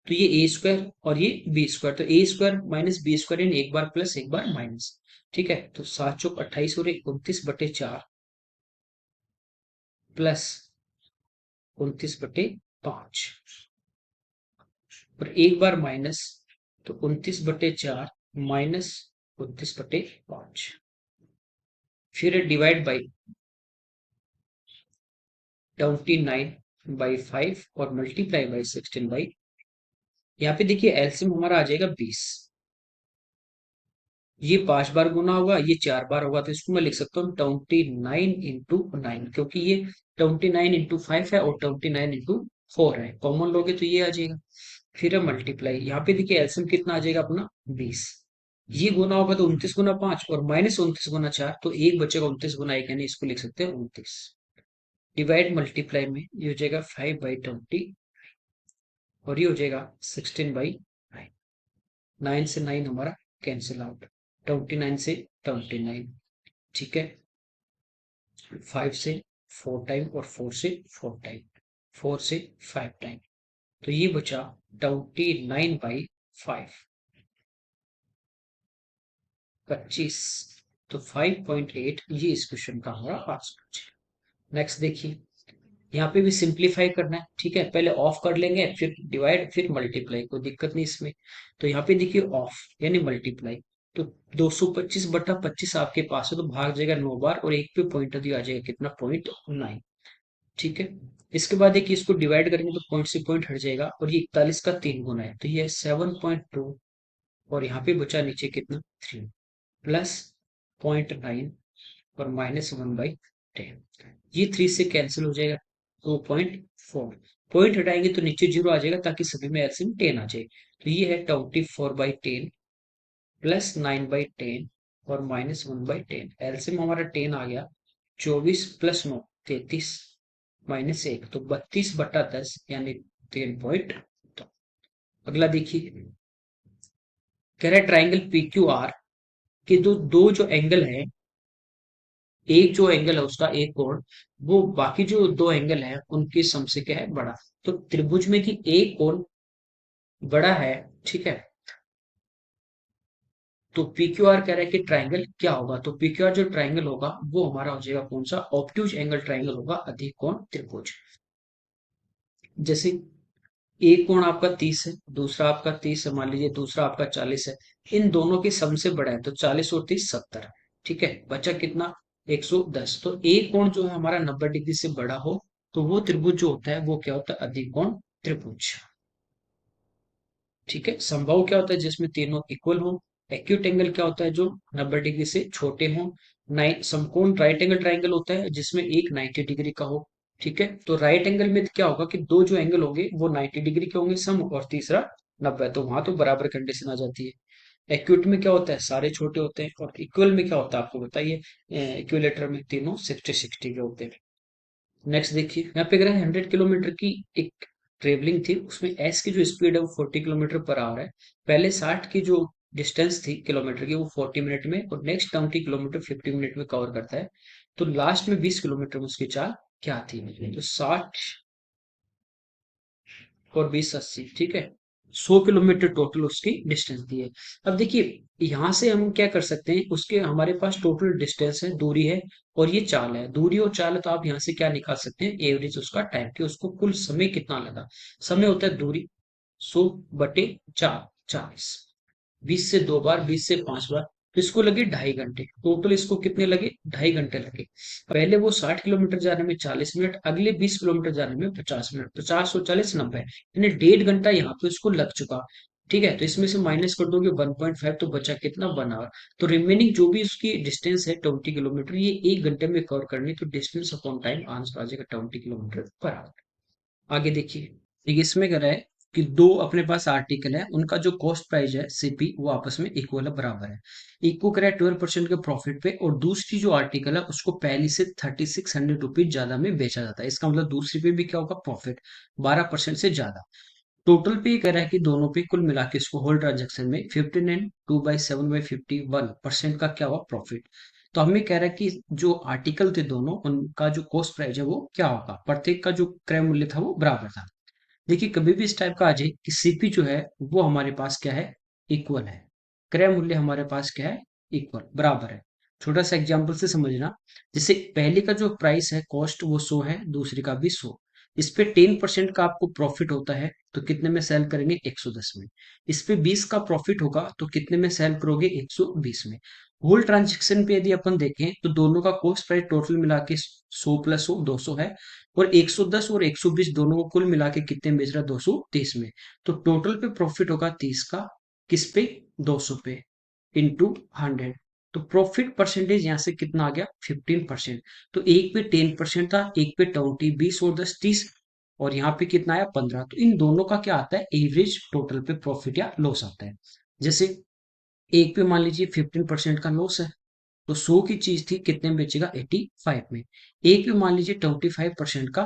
तो ये ए स्क्वायर और ये बी स्क्वायर, तो ए स्क्वायर माइनस बी स्क्वायर, यानी एक बार प्लस एक बार माइनस। ठीक है, तो 7 चौक 28 और 29/4 प्लस 29/5 और एक बार माइनस, तो 29/4 माइनस 29/5, फिर डिवाइड बाई 29/5 और मल्टीप्लाई बाई 16। यहाँ पे देखिए एलसीएम हमारा आ जाएगा 20। ये 5 बार गुना होगा, ये 4 बार होगा, तो इसको मैं लिख सकता हूँ 29/9, क्योंकि ये 29/5 है और 29/4 है, कॉमन लोगे तो ये आ जाएगा। फिर है मल्टीप्लाई, यहाँ पे देखिए एलसीएम कितना आ जाएगा अपना 20। ये गुना होगा तो 29 गुना 5 और -29 गुना 4, तो एक बचेगा 29 गुना 1, यानी इसको लिख सकते हैं 29। डिवाइड मल्टीप्लाई में ये हो जाएगा 5/20 और ये हो जाएगा 16/9। 9 से 9 हमारा कैंसिल आउट, 29 से 29। ठीक है, 5 से 4 टाइम और 4 से 4 टाइम, 4 से 5 टाइम, तो ये बचा 29/5, 25। तो 5.8 ये इस क्वेश्चन का हमारा आंसर। नेक्स्ट देखिए, यहाँ पे भी सिंप्लीफाई करना है। ठीक है, पहले ऑफ कर लेंगे, फिर डिवाइड, फिर मल्टीप्लाई, कोई दिक्कत नहीं इसमें। तो यहाँ पे देखिए ऑफ यानी मल्टीप्लाई, तो 225/25 आपके पास है, तो भाग जाएगा 9 बार और एक पे पॉइंट दिया आ जाएगा कितना, 0.9। ठीक है, इसके बाद देखिए इसको डिवाइड करेंगे तो पॉइंट से पॉइंट हट जाएगा, और ये 41 का 3 गुना है, तो ये 7.2 और यहाँ पे बचा नीचे कितना 3 प्लस 0.9 और -1/10, ये 3 से कैंसिल हो जाएगा, 2.4। पॉइंट हटाएंगे तो नीचे 0 आ जाएगा, ताकि सभी में एलसीएम 10 आ जाए। तो ये है 24/10 प्लस 9/10 और -1/10, एलसीएम हमारा 10 आ गया, 24 प्लस 9 33 -1, तो 32/10 यानी 10.9। अगला देखिए, कह रहा है ट्राइंगल पी क्यू आर के दो दो जो एंगल है, एक जो एंगल है उसका एक कोण, वो बाकी जो दो एंगल है उनके सम से क्या है, बड़ा। तो त्रिभुज में कि एक कोण बड़ा है, ठीक है, तो पी क्यू आर कह रहा है कि ट्राइंगल क्या होगा, तो पी क्यू आर जो ट्राइंगल होगा वो हमारा हो जाएगा कौन सा, ऑब्ट्यूज एंगल ट्राइंगल होगा, अधिक कोण त्रिभुज। जैसे एक कोण आपका 30 है, दूसरा आपका 30 है, मान लीजिए दूसरा आपका 40 है, इन दोनों के सम से बड़ा है, तो 40 और 30 70, ठीक है, बचा कितना, 110। तो एक कोण जो है हमारा 90 डिग्री से बड़ा हो, तो वो त्रिभुज जो होता है वो क्या होता है, अधिक कोण त्रिभुज। ठीक है, समबाहु क्या होता है, जिसमें तीनों इक्वल हो। एक्यूट एंगल क्या होता है, जो 90 डिग्री से छोटे हों। समकोण राइट एंगल ट्राइंगल होता है जिसमें एक 90 डिग्री का हो। ठीक है, तो राइट एंगल में क्या होगा कि दो जो एंगल होंगे वो 90 डिग्री के होंगे सम, और तीसरा 90, तो वहां तो बराबर कंडीशन आ जाती है। एक्यूट में क्या होता है, सारे छोटे होते हैं, और इक्वल में क्या होता है आपको बताइए, इक्विलेटर में तीनों 60-60 के होते हैं। नेक्स्ट देखिए, यहाँ पे अगर 100 किलोमीटर की एक ट्रेवलिंग थी, उसमें एस की जो स्पीड है वो 40 किलोमीटर पर आवर है। पहले 60 की जो डिस्टेंस थी किलोमीटर की वो 40 मिनट में, और नेक्स्ट 20 किलोमीटर 50 मिनट में कवर करता है। तो लास्ट में 20 किलोमीटर में उसकी चाल क्या थी, तो 60 और 20 80, ठीक है, 100 किलोमीटर टोटल उसकी डिस्टेंस दी है। अब देखिए यहाँ से हम क्या कर सकते हैं, उसके हमारे पास टोटल डिस्टेंस है, दूरी है, और ये चाल है, दूरी और चाल है, तो आप यहाँ से क्या निकाल सकते हैं, एवरेज उसका टाइम, कि उसको कुल समय कितना लगा। समय होता है दूरी, 100/4, 40, 20 से 2 बार, 20 से 5 बार, तो इसको लगे 2.5 घंटे, टोटल इसको कितने लगे, 2.5 घंटे लगे। पहले वो 60 किलोमीटर जाने में 40 मिनट, अगले 20 किलोमीटर जाने में 50 मिनट, 50 और 40 90, यानी 1.5 घंटा यहाँ पे उसको लग चुका। ठीक है, तो इसमें से माइनस कर दोगे 1.5, तो बचा कितना, 1 आवर। तो रिमेनिंग जो भी उसकी डिस्टेंस है 20 किलोमीटर, ये 1 घंटे में कवर करनी, तो डिस्टेंस अपॉन टाइम आंसर आ जाएगा 20 किलोमीटर पर आवर। आगे देखिए, देखिए इसमें क्या है कि दो अपने पास आर्टिकल है, उनका जो कॉस्ट प्राइस है सीपी वो आपस में इक्वल है, बराबर है। एक को करे 12% के प्रॉफिट पे, और दूसरी जो आर्टिकल है उसको पहले से 3600 रुपीज ज्यादा में बेचा जाता है, इसका मतलब दूसरी पे भी क्या होगा, प्रॉफिट 12% से ज्यादा। टोटल पे ये कह रहा है कि दोनों पे कुल मिला के इसको होल ट्रांजेक्शन में 15 एंड 2/7/51% का क्या हुआ, प्रॉफिट। तो हमें कह रहा है कि जो आर्टिकल थे दोनों, उनका जो कॉस्ट प्राइस है वो क्या होगा, प्रत्येक का जो क्रय मूल्य था वो बराबर था। देखिए कभी भी इस टाइप का आ जाए कि सीपी जो है वो हमारे पास क्या है, इक्वल है, क्रय मूल्य हमारे पास क्या है, इक्वल बराबर है। छोटा सा एग्जांपल से समझना, जैसे पहले का जो प्राइस है कॉस्ट वो 100 है, दूसरे का भी 100, इस पे 10% का आपको प्रॉफिट होता है, तो कितने में सेल करेंगे, 110 में। इस पे 20 का प्रॉफिट होगा, तो कितने में सेल करोगे, 120 में। होल ट्रांजेक्शन पे यदि अपन देखें तो दोनों का कॉस्ट प्राइस टोटल मिला के 100 + 100 200 है, और 110 और 120 दोनों को कुल मिला के कितने में बेच रहा है, 230 में। तो टोटल पे प्रॉफिट होगा 30 का, किस पे, 200 पे, इंटू 100। तो प्रॉफिट परसेंटेज यहाँ से कितना आ गया, 15%। तो एक पे 10% था, एक पे 20, 20 और 10 30, और यहाँ पे कितना आया, 15। तो इन दोनों का क्या आता है, एवरेज टोटल पे प्रॉफिट या लॉस आता है। जैसे एक पे मान लीजिए 15% का लॉस है, तो 100 की चीज थी, कितने में बेचेगा, 85 में। एक पे मान लीजिए 25% का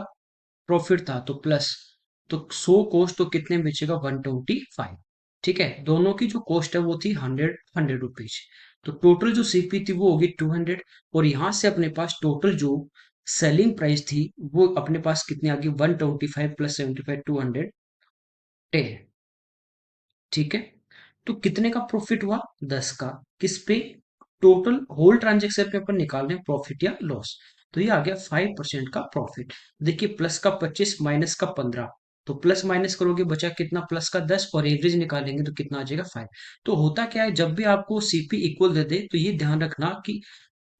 प्रॉफिट था, तो प्लस, तो 100 कॉस्ट, तो कितने में बेचेगा, 125। ठीक है, दोनों की जो कॉस्ट है वो थी 100 रुपीज, तो टोटल जो सीपी थी वो होगी 200, और यहां से अपने पास टोटल जो सेलिंग प्राइस थी वो अपने पास कितनी आ गई, 125 + 75, 210। ठीक है, तो कितने का प्रॉफिट हुआ, 10 का, किस पे, टोटल होल ट्रांजेक्शन पे अपन निकाल रहे हैं प्रॉफिट या लॉस, तो ये आ गया 5% का प्रॉफिट। देखिए प्लस का 25 माइनस का 15, तो प्लस माइनस करोगे बचा कितना, प्लस का 10, और एवरेज निकालेंगे तो कितना आ जाएगा, 5। तो होता क्या है, जब भी आपको सीपी इक्वल दे दे तो ये ध्यान रखना कि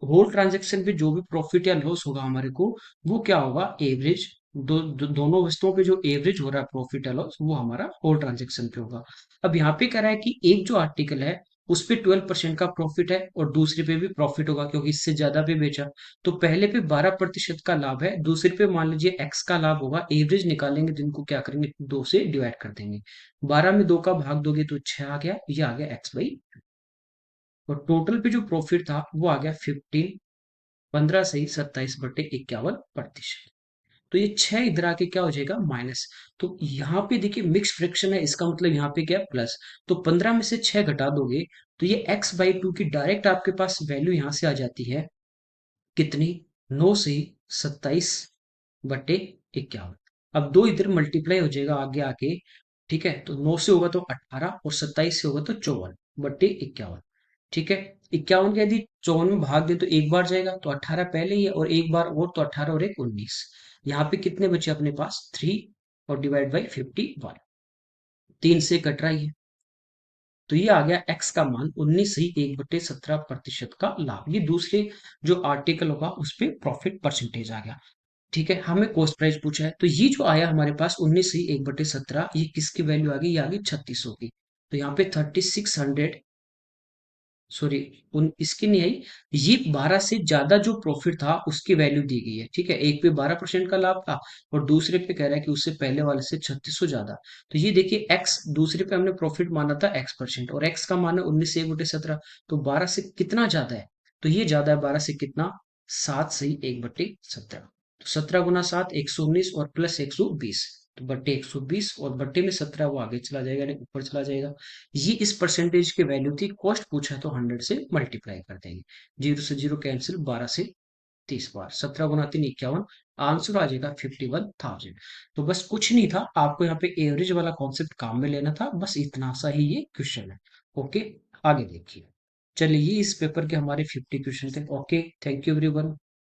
होल ट्रांजैक्शन पे जो भी प्रॉफिट या लॉस होगा हमारे को, वो क्या होगा, एवरेज, दोनों वस्तुओं पे जो एवरेज हो रहा है प्रॉफिट या लॉस वो हमारा होल ट्रांजैक्शन पे होगा। अब यहाँ पे कह रहा है कि एक जो आर्टिकल है उस पे 12% का प्रॉफिट है, और दूसरे पे भी प्रॉफिट होगा क्योंकि इससे ज्यादा पे बेचा। तो पहले पे 12% का लाभ है, दूसरे पे मान लीजिए एक्स का लाभ होगा, एवरेज निकालेंगे तो इनको क्या करेंगे, 2 से डिवाइड कर देंगे, 12 में 2 का भाग दोगे तो 6 आ गया, ये आ गया x/, और टोटल पे जो प्रॉफिट था वो आ गया 15, 15 सही 27/51%। तो ये 6 इधर आके क्या हो जाएगा माइनस। तो यहाँ पे देखिए मिक्स फ्रैक्शन है, इसका मतलब यहाँ पे क्या है प्लस। तो 15 में से 6 घटा दोगे तो ये x/2 की डायरेक्ट आपके पास वैल्यू यहाँ से आ जाती है कितनी, 9 से 27/51। अब दो इधर मल्टीप्लाई हो जाएगा आगे आके, ठीक है। तो 9 से होगा तो 18 और 27 से होगा तो 54/51। ठीक है। 51 का यदि 54 में भाग दे तो एक बार जाएगा, तो 18 पहले ही है और एक बार और, तो 18 और एक 19। यहाँ पे कितने बचे अपने पास 3 और डिवाइड बाई 51, 3 से कट रहा है। तो ये आ गया x का मान 19 ही 1/17% का लाभ। ये दूसरे जो आर्टिकल होगा उस पे प्रॉफिट परसेंटेज आ गया। ठीक है। हमें कॉस्ट प्राइस पूछा है, तो ये जो आया हमारे पास 19 ही 1/17, ये किसकी वैल्यू आ गई, ये आ गई 3600 की। तो यहाँ पे 3600, सॉरी, उन इसकी नहीं आई, ये 12 से ज्यादा जो प्रॉफिट था उसकी वैल्यू दी गई है। ठीक है। एक पे 12% का लाभ था और दूसरे पे कह रहा है कि उससे पहले वाले से 3600 ज्यादा। तो ये देखिए एक्स, दूसरे पे हमने प्रॉफिट माना था x% और एक्स का मान है 19 से 1/17, तो 12 से कितना ज्यादा है, तो ये ज्यादा है 12 से कितना, 7 से 1/17। तो 17 × 7 119 और प्लस 120, तो बट्टे 120 और बट्टे में 17 वो आगे चला जाएगा, यानी ऊपर चला जाएगा। ये इस परसेंटेज की वैल्यू थी। कॉस्ट पूछा तो 100 से मल्टीप्लाई कर देंगे, 0 से 0 कैंसिल, 12 से 30 बार, 17 × 3 51, आंसर आ जाएगा 51,000। तो बस कुछ नहीं था, आपको यहाँ पे एवरेज वाला कॉन्सेप्ट काम में लेना था, बस इतना सा ही ये क्वेश्चन है। ओके, आगे देखिए। चलिए, ये इस पेपर के हमारे 50 क्वेश्चन थे। Okay, thank you everyone.